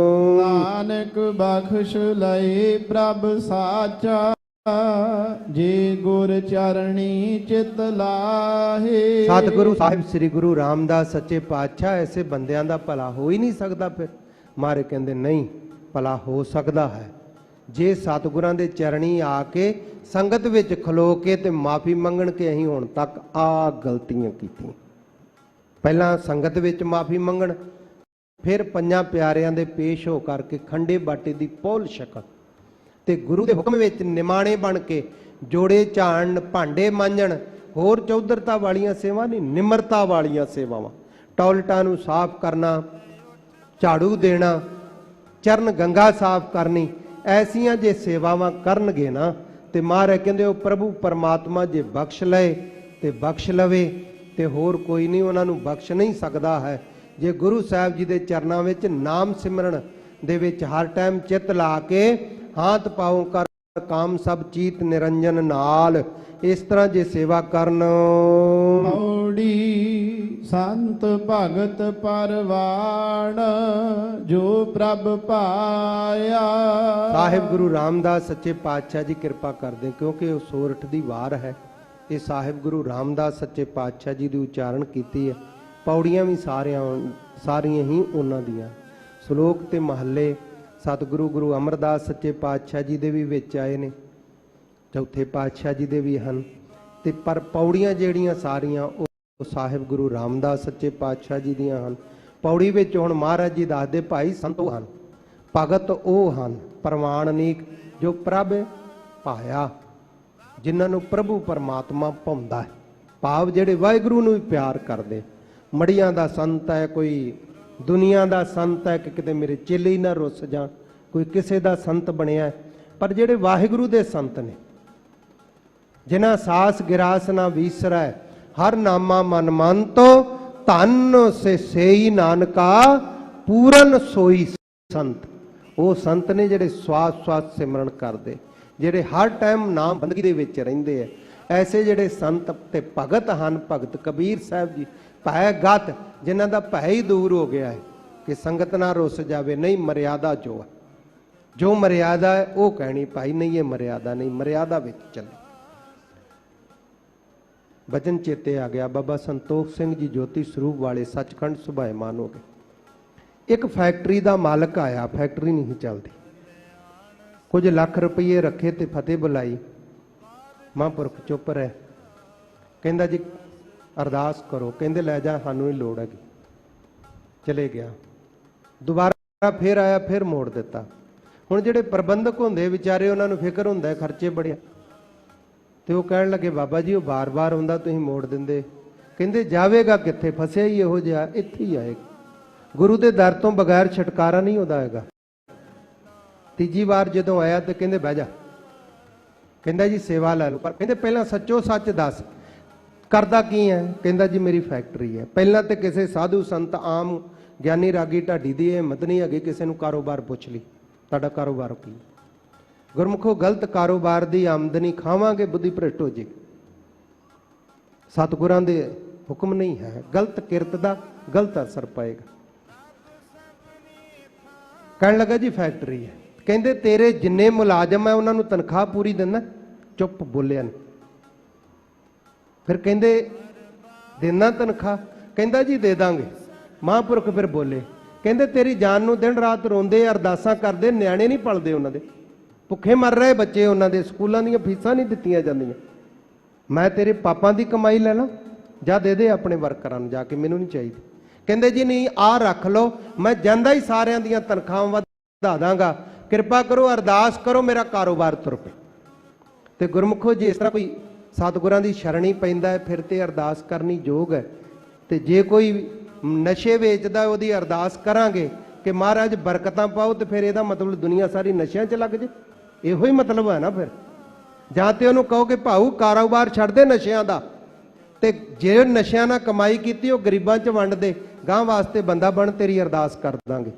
ਨਾਨਕ ਬਖਸ਼ ਲਏ ਪ੍ਰਭ ਸਾਚਾ, ਜੇ ਗੁਰ ਚਰਣੀ ਚਿਤ ਲਾਹੇ। ਸਤਿਗੁਰੂ ਸਾਹਿਬ ਸ੍ਰੀ ਗੁਰੂ ਰਾਮਦਾਸ ਸੱਚੇ ਪਾਤਸ਼ਾਹ ਐਸੇ ਬੰਦਿਆਂ ਦਾ ਭਲਾ ਹੋ ਹੀ ਨਹੀਂ ਸਕਦਾ। ਫਿਰ ਮਾਰੇ ਕਹਿੰਦੇ ਨਹੀਂ, ਭਲਾ ਹੋ ਸਕਦਾ ਹੈ ਜੇ ਸਤਿਗੁਰਾਂ ਦੇ ਚਰਣੀ ਆ ਕੇ ਸੰਗਤ ਵਿੱਚ ਖਲੋ ਕੇ ਤੇ ਮਾਫੀ ਮੰਗਣ ਕਿ ਅਸੀਂ ਹੁਣ ਤੱਕ ਆ ਗਲਤੀਆਂ ਕੀਤੀਆਂ। ਪਹਿਲਾਂ ਸੰਗਤ ਵਿੱਚ ਮਾਫੀ ਮੰਗਣ, ਫਿਰ ਪੰਜਾਂ ਪਿਆਰਿਆਂ ਦੇ ਪੇਸ਼ ਹੋ ਕਰਕੇ ਖੰਡੇ ਬਾਟੇ ਦੀ ਪੋਲ ਛਕਣ ਤੇ ਗੁਰੂ ਦੇ ਹੁਕਮ ਵਿੱਚ ਨਿਮਾਣੇ ਬਣ ਕੇ ਜੋੜੇ ਝਾੜਨ, ਭਾਂਡੇ ਮਾਂਜਣ, ਹੋਰ ਚੌਧਰਤਾ ਵਾਲੀਆਂ ਸੇਵਾ ਨਹੀਂ, ਨਿਮਰਤਾ ਵਾਲੀਆਂ ਸੇਵਾਵਾਂ। ਟਾਇਲਟਾਂ ਨੂੰ ਸਾਫ਼ ਕਰਨਾ, ਝਾੜੂ ਦੇਣਾ, ਚਰਨ ਗੰਗਾ ਸਾਫ਼ ਕਰਨੀ, ਐਸੀਆਂ ਜੇ ਸੇਵਾਵਾਂ ਕਰਨਗੇ ਨਾ ਤੇ ਮਹਾਰਾਜ ਕਹਿੰਦੇ ਉਹ ਪ੍ਰਭੂ ਪਰਮਾਤਮਾ ਜੇ ਬਖਸ਼ ਲਏ ਤੇ ਬਖਸ਼ ਲਵੇ ਤੇ ਹੋਰ ਕੋਈ ਨਹੀਂ ਉਹਨਾਂ ਨੂੰ ਬਖਸ਼ ਨਹੀਂ ਸਕਦਾ ਹੈ। ਜੇ ਗੁਰੂ ਸਾਹਿਬ ਜੀ ਦੇ ਚਰਨਾਂ ਵਿੱਚ ਨਾਮ ਸਿਮਰਨ ਦੇ ਵਿੱਚ ਹਰ ਟਾਈਮ ਚਿੱਤ ਲਾ ਕੇ ਹਾਥ ਪਾਉ ਕਰ ਕਾਮ ਸਭ ਚੀਤ ਨਿਰੰਜਨ ਨਾਲ, ਇਸ ਤਰ੍ਹਾਂ ਜੇ ਸੇਵਾ ਕਰਨ। ਮੌੜੀ ਸੰਤ ਭਗਤ ਪਰਵਾਣ, ਜੋ ਪ੍ਰਭ ਪਾਇਆ। ਸਾਹਿਬ ਗੁਰੂ ਰਾਮਦਾਸ ਸੱਚੇ ਪਾਤਸ਼ਾਹ ਜੀ ਕਿਰਪਾ ਕਰਦੇ, ਕਿਉਂਕਿ ਉਹ ਸੋਰਠ ਦੀ ਵਾਰ ਹੈ। ਇਹ ਸਾਹਿਬ ਗੁਰੂ ਰਾਮਦਾਸ ਸੱਚੇ ਪਾਤਸ਼ਾਹ ਜੀ ਦੀ ਉਚਾਰਨ ਕੀਤੀ ਹੈ। ਪੌੜੀਆਂ ਵੀ ਸਾਰੀਆਂ ਹੀ ਉਹਨਾਂ ਦੀਆਂ। ਸ਼ਲੋਕ ਤੇ ਮਹੱਲੇ ਸਤਿਗੁਰੂ ਗੁਰੂ ਅਮਰਦਾਸ ਸੱਚੇ ਪਾਤਸ਼ਾਹ ਜੀ ਦੇ ਵੀ ਵਿੱਚ ਆਏ ਨੇ, ਚੌਥੇ ਪਾਤਸ਼ਾਹ ਜੀ ਦੇ ਵੀ ਹਨ, ਤੇ ਪਰ ਪੌੜੀਆਂ ਜਿਹੜੀਆਂ ਸਾਰੀਆਂ ਉਹ ਸਾਹਿਬ ਗੁਰੂ ਰਾਮਦਾਸ ਸੱਚੇ ਪਾਤਸ਼ਾਹ ਜੀ ਦੀਆਂ ਹਨ। ਪੌੜੀ ਵਿੱਚ ਹੁਣ ਮਹਾਰਾਜ ਜੀ ਦੱਸਦੇ ਭਾਈ ਸੰਤ ਉਹ ਹਨ, ਭਗਤ ਉਹ ਹਨ, ਪ੍ਰਵਾਨ ਅਨੇਕ ਜੋ ਪ੍ਰਭ ਪਾਇਆ, ਜਿਨ੍ਹਾਂ ਨੂੰ ਪ੍ਰਭੂ ਪਰਮਾਤਮਾ ਪਾਉਂਦਾ ਹੈ। ਭਾਵ ਜਿਹੜੇ ਵਾਹਿਗੁਰੂ ਨੂੰ ਵੀ ਪਿਆਰ ਕਰਦੇ। ਮੜੀਆਂ ਦਾ ਸੰਤ ਹੈ, ਕੋਈ ਦੁਨੀਆ ਦਾ ਸੰਤ ਹੈ ਕਿ ਕਿਤੇ ਮੇਰੇ ਚੇਲੇ ਹੀ ਨਾ ਰੁੱਸ ਜਾਣ, ਕੋਈ ਕਿਸੇ ਦਾ ਸੰਤ ਬਣਿਆ, ਪਰ ਜਿਹੜੇ ਵਾਹਿਗੁਰੂ ਦੇ ਸੰਤ ਨੇ, ਜਿਨ੍ਹਾਂ ਸਾਸ ਗਿਰਾਸ ਨਾ ਵੀਸਰੈ, ਹਰ ਨਾਮਾ ਮਨ ਮੰਤੋ, ਧੰਨ ਸੇਈ ਨਾਨਕਾ ਪੂਰਨ ਸੋਈ ਸੰਤ। ਉਹ ਸੰਤ ਨੇ ਜਿਹੜੇ ਸਵਾਸ ਸਵਾਸ ਸਿਮਰਨ ਕਰਦੇ, ਜਿਹੜੇ ਹਰ ਟਾਈਮ ਨਾਮ ਬੰਦਗੀ ਦੇ ਵਿੱਚ ਰਹਿੰਦੇ ਆ। ਐਸੇ ਜਿਹੜੇ ਸੰਤ ਤੇ ਭਗਤ ਹਨ, ਭਗਤ ਕਬੀਰ ਸਾਹਿਬ ਜੀ, ਭੈ ਗਤ, ਜਿਨ੍ਹਾਂ ਦਾ ਭੈ ਹੀ ਦੂਰ ਹੋ ਗਿਆ ਹੈ ਕਿ ਸੰਗਤ ਨਾ ਰੁੱਸ ਜਾਵੇ। ਨਹੀਂ, ਮਰਿਆਦਾ ਜੋ ਹੈ, ਜੋ ਮਰਿਆਦਾ ਹੈ ਉਹ ਕਹਿਣੀ ਭਾਈ, ਨਹੀਂ ਇਹ ਮਰਿਆਦਾ ਨਹੀਂ, ਮਰਿਆਦਾ ਵਿੱਚ ਚੱਲੇ। ਬਚਨ ਚੇਤੇ ਆ ਗਿਆ, ਬਾਬਾ ਸੰਤੋਖ ਸਿੰਘ ਜੀ ਜੋਤੀ ਸਰੂਪ ਵਾਲੇ ਸੱਚਖੰਡ ਸੁਭਾਇਮਾਨ ਹੋ ਗਏ। ਇੱਕ ਫੈਕਟਰੀ ਦਾ ਮਾਲਕ ਆਇਆ, ਫੈਕਟਰੀ ਨਹੀਂ ਚੱਲਦੀ, ਕੁਝ ਲੱਖ ਰੁਪਏ ਰੱਖੇ ਤੇ ਫਤਿਹ ਬੁਲਾਈ। ਮਹਾਂਪੁਰਖ ਚੁੱਪ ਰਹਿ, ਕਹਿੰਦਾ ਜੀ ਅਰਦਾਸ ਕਰੋ, ਕਹਿੰਦੇ ਲੈ ਜਾ, ਸਾਨੂੰ ਹੀ ਲੋੜ ਹੈਗੀ। ਚਲੇ ਗਿਆ, ਦੁਬਾਰਾ ਫਿਰ ਆਇਆ, ਫਿਰ ਮੋੜ ਦਿੱਤਾ। ਹੁਣ ਜਿਹੜੇ ਪ੍ਰਬੰਧਕ ਹੁੰਦੇ ਵਿਚਾਰੇ, ਉਹਨਾਂ ਨੂੰ ਫਿਕਰ ਹੁੰਦਾ ਖਰਚੇ ਬੜੇ, ਤੇ ਉਹ ਕਹਿਣ ਲੱਗੇ ਬਾਬਾ ਜੀ ਉਹ ਬਾਰ-ਬਾਰ ਹੁੰਦਾ, ਤੁਸੀਂ ਮੋੜ ਦਿੰਦੇ। ਕਹਿੰਦੇ ਜਾਵੇਗਾ ਕਿੱਥੇ, ਫਸਿਆ ਹੀ ਇਹੋ ਜਿਹਾ, ਇੱਥੇ ਹੀ ਆਏਗਾ। ਗੁਰੂ ਦੇ ਦਰ ਤੋਂ ਬਗੈਰ ਛੁਟਕਾਰਾ ਨਹੀਂ ਹੁੰਦਾ ਹੈਗਾ। ਤੀਜੀ ਵਾਰ ਜਦੋਂ ਆਇਆ ਤੇ ਕਹਿੰਦੇ ਬਹਿ ਜਾ, ਕਹਿੰਦਾ ਜੀ ਸੇਵਾ ਲੈ ਲਓ, ਪਰ ਕਹਿੰਦੇ ਪਹਿਲਾਂ ਸੱਚੋ ਸੱਚ ਦੱਸ ਕਰਦਾ ਕੀ ਹੈ। ਕਹਿੰਦਾ ਜੀ ਮੇਰੀ ਫੈਕਟਰੀ ਹੈ। ਪਹਿਲਾਂ ਤੇ ਕਿਸੇ ਸਾਧੂ ਸੰਤ ਆਮ ਗਿਆਨੀ ਰਾਗੀ ਢਾਡੀ ਦੀ ਹਿੰਮਤ ਨਹੀਂ ਹੈਗੀ ਕਿਸੇ ਨੂੰ ਕਾਰੋਬਾਰ ਪੁੱਛ ਲਈ, ਤੁਹਾਡਾ ਕਾਰੋਬਾਰ ਕੀ? ਗੁਰਮੁਖੋ ਗਲਤ ਕਾਰੋਬਾਰ ਦੀ ਆਮਦਨੀ ਖਾਵਾਂਗੇ, ਬੁੱਧੀ ਭ੍ਰਿਸ਼ਟ ਹੋ ਜੇ। ਸਤਿਗੁਰਾਂ ਦੇ ਹੁਕਮ ਨਹੀਂ ਹੈ, ਗਲਤ ਕਿਰਤ ਦਾ ਗਲਤ ਅਸਰ ਪਏਗਾ। ਕਹਿਣ ਲੱਗਾ ਜੀ ਫੈਕਟਰੀ ਹੈ। ਕਹਿੰਦੇ ਤੇਰੇ ਜਿੰਨੇ ਮੁਲਾਜ਼ਮ ਹੈ ਉਹਨਾਂ ਨੂੰ ਤਨਖਾਹ ਪੂਰੀ ਦਿੰਦਾ? ਚੁੱਪ, ਬੋਲਿਆ ਨਹੀਂ। ਫਿਰ ਕਹਿੰਦੇ ਦੇਣਾ ਤਨਖਾਹ? ਕਹਿੰਦਾ ਜੀ ਦੇ ਦਾਂਗੇ। ਮਹਾਂਪੁਰਖ ਫਿਰ ਬੋਲੇ, ਕਹਿੰਦੇ ਤੇਰੀ ਜਾਨ ਨੂੰ ਦਿਨ ਰਾਤ ਰੋਂਦੇ, ਅਰਦਾਸਾਂ ਕਰਦੇ, ਨਿਆਣੇ ਨਹੀਂ ਪਲਦੇ ਉਹਨਾਂ ਦੇ, ਭੁੱਖੇ ਮਰ ਰਹੇ ਬੱਚੇ, ਉਹਨਾਂ ਦੇ ਸਕੂਲਾਂ ਦੀਆਂ ਫੀਸਾਂ ਨਹੀਂ ਦਿੱਤੀਆਂ ਜਾਂਦੀਆਂ। ਮੈਂ ਤੇਰੇ ਪਾਪਾਂ ਦੀ ਕਮਾਈ ਲੈ ਲਾਂ? ਜਾ ਦੇ ਦੇ ਆਪਣੇ ਵਰਕਰਾਂ ਨੂੰ ਜਾ ਕੇ, ਮੈਨੂੰ ਨਹੀਂ ਚਾਹੀਦੀ। ਕਹਿੰਦੇ ਜੀ ਨਹੀਂ, ਆਹ ਰੱਖ ਲਓ, ਮੈਂ ਜਾਂਦਾ ਹੀ ਸਾਰਿਆਂ ਦੀਆਂ ਤਨਖਾਹਾਂ ਵਧਾ ਦਾਂਗਾ, ਕਿਰਪਾ ਕਰੋ ਅਰਦਾਸ ਕਰੋ ਮੇਰਾ ਕਾਰੋਬਾਰ ਤੁਰ ਪਏ। ਤੇ ਗੁਰਮੁਖੋ ਜੇ ਇਸ ਤਰ੍ਹਾਂ ਕੋਈ ਸਤਿਗੁਰਾਂ ਦੀ ਸ਼ਰਣੀ ਪੈਂਦਾ ਹੈ ਫਿਰ ਤੇ ਅਰਦਾਸ ਕਰਨੀ ਯੋਗ ਹੈ। ਤੇ ਜੇ ਕੋਈ ਨਸ਼ੇ ਵੇਚਦਾ ਉਹਦੀ ਅਰਦਾਸ ਕਰਾਂਗੇ ਕਿ ਮਹਾਰਾਜ ਬਰਕਤਾਂ ਪਾਓ, ਤੇ ਫਿਰ ਇਹਦਾ ਮਤਲਬ ਦੁਨੀਆ ਸਾਰੀ ਨਸ਼ਿਆਂ 'ਚ ਲੱਗ ਜੇ। ਇਹੋ ਹੀ ਮਤਲਬ ਹੈ ਨਾ ਫਿਰ। ਜਾਂ ਤੇ ਉਹਨੂੰ ਕਹੋ ਕਿ ਭਾਊ ਕਾਰੋਬਾਰ ਛੱਡ ਦੇ ਨਸ਼ਿਆਂ ਦਾ, ਤੇ ਜੇ ਨਸ਼ਿਆਂ ਨਾਲ ਕਮਾਈ ਕੀਤੀ ਉਹ ਗਰੀਬਾਂ 'ਚ ਵੰਡ ਦੇ, ਗਾਂ ਵਾਸਤੇ ਬੰਦਾ ਬਣ, ਤੇਰੀ ਅਰਦਾਸ ਕਰ ਦਾਂਗੇ।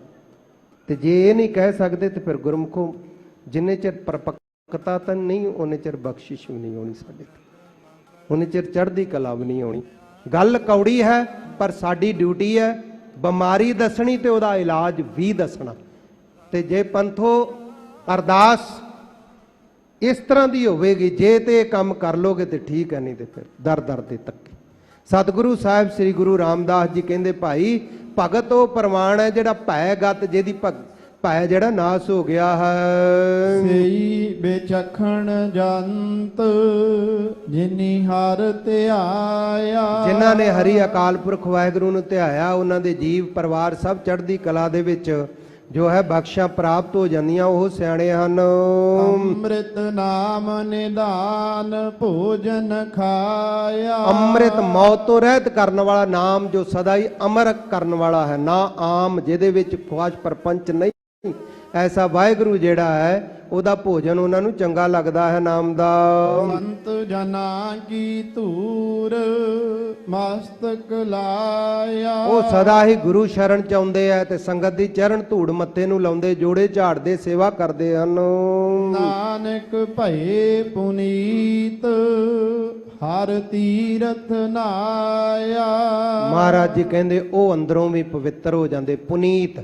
ਤੇ ਜੇ ਇਹ ਨਹੀਂ ਕਹਿ ਸਕਦੇ ਤੇ ਫਿਰ ਗੁਰਮੁਖੋ ਜਿੰਨੇ ਚਿਰ ਪਰਪੱਕਤਾ ਤਾਂ ਨਹੀਂ ਉਹਨੇ ਚਿਰ ਬਖਸ਼ਿਸ਼ ਵੀ ਨਹੀਂ ਆਉਣੀ ਸਾਡੇ ਤੇ, ਉਹਨੇ ਚਿਰ ਚੜ੍ਹਦੀ ਕਲਾ ਵੀ ਨਹੀਂ ਆਉਣੀ। ਗੱਲ ਕੌੜੀ ਹੈ ਪਰ ਸਾਡੀ ਡਿਊਟੀ ਹੈ ਬਿਮਾਰੀ ਦੱਸਣੀ ਤੇ ਉਹਦਾ ਇਲਾਜ ਵੀ ਦੱਸਣਾ। ਤੇ ਜੇ ਪੰਥੋ ਅਰਦਾਸ ਇਸ ਤਰ੍ਹਾਂ ਦੀ ਹੋਵੇਗੀ, ਜੇ ਤੇ ਇਹ ਕੰਮ ਕਰ ਲੋਗੇ ਤੇ ਠੀਕ ਹੈ, ਨਹੀਂ ਤੇ ਫਿਰ ਦਰ ਦਰ ਦੇ ਧੱਕੇ। ਸਤਿਗੁਰੂ ਸਾਹਿਬ ਸ੍ਰੀ ਗੁਰੂ ਰਾਮਦਾਸ ਜੀ ਕਹਿੰਦੇ ਭਾਈ ਭਗਤ ਉਹ ਪ੍ਰਮਾਣ ਹੈ ਜਿਹੜਾ ਭੈ ਗਤ, ਜਿਹਦੀ ਭੈ ਜਿਹੜਾ ਨਾਸ ਹੋ ਗਿਆ ਹੈ। ਸਈ ਬੇਚਖਣ ਜੰਤ ਜਿਨੀ ਹਰ ਧਿਆਇਆ। ਜਿਨ੍ਹਾਂ ਨੇ ਹਰੀ ਅਕਾਲ ਪੁਰਖ ਵਾਹਿਗੁਰੂ ਨੂੰ ਧਿਆਇਆ ਉਹਨਾਂ ਦੇ ਜੀਵ ਪਰਿਵਾਰ ਸਭ ਚੜ੍ਹਦੀ ਕਲਾ ਦੇ ਵਿੱਚ ਜੋ ਹੈ ਬਖਸ਼ਾਂ ਪ੍ਰਾਪਤ ਹੋ ਜਾਂਦੀਆਂ, ਉਹ ਸਿਆਣੇ ਹਨ। ਅੰਮ੍ਰਿਤ ਨਾਮ ਨਿਦਾਨ ਭੋਜਨ ਖਾਇਆ। ਅੰਮ੍ਰਿਤ ਮੌਤ ਤੋਂ ਰਹਿਤ ਕਰਨ ਵਾਲਾ ਨਾਮ ਜੋ ਸਦਾ ਹੀ ਅਮਰ ਕਰਨ ਵਾਲਾ ਹੈ, ਨਾ ਆਮ ਜਿਹਦੇ ਵਿੱਚ ਖੁਆਸ਼ ਪਰਪੰਚ ਨਹੀਂ, ਐਸਾ ਵਾਹਿਗੁਰੂ ਜਿਹੜਾ ਹੈ ਉਹਦਾ ਭੋਜਨ ਉਹਨਾਂ ਨੂੰ ਚੰਗਾ ਲੱਗਦਾ ਹੈ ਨਾਮ ਦਾ। ਸੰਤ ਜਨਾਂ ਕੀ ਧੂਰ ਮਸਤਕ ਲਾਇਆ। ਉਹ ਸਦਾ ਹੀ ਗੁਰੂ ਸ਼ਰਨ ਚ ਆਉਂਦੇ ਆ ਤੇ ਸੰਗਤ ਦੀ ਚਰਨ ਧੂੜ ਮੱਥੇ ਨੂੰ ਲਾਉਂਦੇ, ਜੋੜੇ ਝਾੜਦੇ, ਸੇਵਾ ਕਰਦੇ ਹਨ। ਨਾਨਕ ਭਏ ਪੁਨੀਤ ਹਰ ਤੀਰਥ ਨਾਇਆ। ਮਹਾਰਾਜ ਜੀ ਕਹਿੰਦੇ ਉਹ ਅੰਦਰੋਂ ਵੀ ਪਵਿੱਤਰ ਹੋ ਜਾਂਦੇ, ਪੁਨੀਤ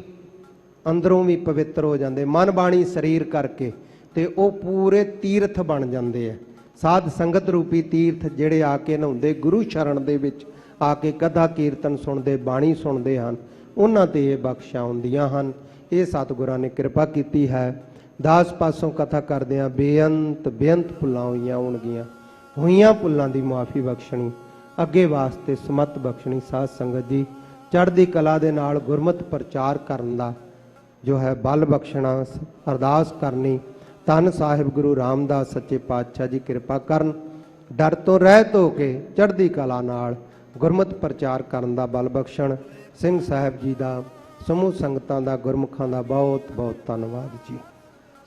ਅੰਦਰੋਂ ਵੀ ਪਵਿੱਤਰ ਹੋ ਜਾਂਦੇ, ਮਨ ਬਾਣੀ ਸਰੀਰ ਕਰਕੇ, ਤੇ ਉਹ ਪੂਰੇ ਤੀਰਥ ਬਣ ਜਾਂਦੇ ਆ। ਸਾਧ ਸੰਗਤ ਰੂਪੀ ਤੀਰਥ ਜਿਹੜੇ ਆ ਕੇ ਨਹਾਉਂਦੇ, ਗੁਰੂ ਸ਼ਰਨ ਦੇ ਵਿੱਚ ਆ ਕੇ ਕਥਾ ਕੀਰਤਨ ਸੁਣਦੇ, ਬਾਣੀ ਸੁਣਦੇ ਹਨ, ਉਹਨਾਂ ਤੇ ਇਹ ਬਖਸ਼ਾਂ ਹੁੰਦੀਆਂ ਹਨ। ਇਹ ਸਤਿਗੁਰਾਂ ਨੇ ਕਿਰਪਾ ਕੀਤੀ ਹੈ। ਦਾਸ ਪਾਸੋਂ ਕਥਾ ਕਰਦਿਆਂ ਬੇਅੰਤ ਬੇਅੰਤ ਭੁੱਲਾਂ ਹੋਈਆਂ ਭੁੱਲਾਂ ਦੀ ਮੁਆਫੀ ਬਖਸ਼ਣੀ, ਅੱਗੇ ਵਾਸਤੇ ਸਮਤ ਬਖਸ਼ਣੀ। ਸਾਧ ਸੰਗਤ ਜੀ ਚੜ੍ਹਦੀ ਕਲਾ ਦੇ ਨਾਲ ਗੁਰਮਤਿ ਪ੍ਰਚਾਰ ਕਰਨ ਦਾ ਜੋ ਹੈ ਬਲ ਬਖਸ਼ਣਾ, ਅਰਦਾਸ ਕਰਨੀ। ਧੰਨ ਸਾਹਿਬ ਗੁਰੂ ਰਾਮਦਾਸ ਸੱਚੇ ਪਾਤਸ਼ਾਹ ਜੀ ਕਿਰਪਾ ਕਰਨ, ਡਰ ਤੋਂ ਰਹਿਤ ਹੋ ਕੇ ਚੜ੍ਹਦੀ ਕਲਾ ਨਾਲ ਗੁਰਮਤਿ ਪ੍ਰਚਾਰ ਕਰਨ ਦਾ ਬਲ ਬਖਸ਼ਣ। ਸਿੰਘ ਸਾਹਿਬ ਜੀ ਦਾ, ਸਮੂਹ ਸੰਗਤਾਂ ਦਾ, ਗੁਰਮੁਖਾਂ ਦਾ ਬਹੁਤ ਬਹੁਤ ਧੰਨਵਾਦ ਜੀ।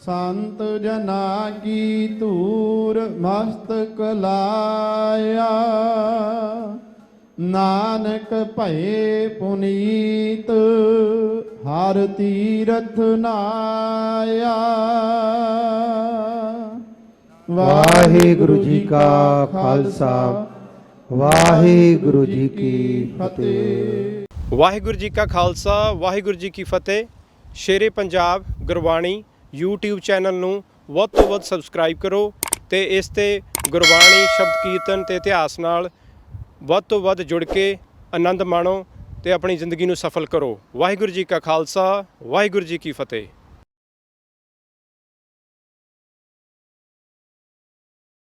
ਸੰਤ ਜਨਾਂ ਕੀ ਧੂਰ ਮਸਤਕ ਲਾਇਆ। ਨਾਨਕ ਭਏ ਪੁਨੀਤ ਹਰ ਤੀਰਥ ਨਾਇਆ। ਵਾਹਿਗੁਰੂ ਜੀ ਕਾ ਖਾਲਸਾ, ਵਾਹਿਗੁਰੂ ਜੀ ਕੀ ਫਤਿਹ। ਵਾਹਿਗੁਰੂ ਜੀ ਕਾ ਖਾਲਸਾ, ਵਾਹਿਗੁਰੂ ਜੀ ਕੀ ਫਤਿਹ। ਸ਼ੇਰੇ ਪੰਜਾਬ ਗੁਰਬਾਣੀ YouTube ਚੈਨਲ ਨੂੰ ਵੱਧ ਤੋਂ ਵੱਧ ਸਬਸਕ੍ਰਾਈਬ ਕਰੋ ਤੇ ਇਸ ਤੇ ਗੁਰਬਾਣੀ, ਸ਼ਬਦ ਕੀਰਤਨ ਤੇ ਇਤਿਹਾਸ ਨਾਲ ਵੱਧ ਤੋਂ ਵੱਧ ਜੁੜ ਕੇ ਆਨੰਦ ਮਾਣੋ ਤੇ ਆਪਣੀ ਜ਼ਿੰਦਗੀ ਨੂੰ ਸਫਲ ਕਰੋ। ਵਾਹਿਗੁਰੂ ਜੀ ਕਾ ਖਾਲਸਾ, ਵਾਹਿਗੁਰੂ ਜੀ ਕੀ ਫਤਿਹ।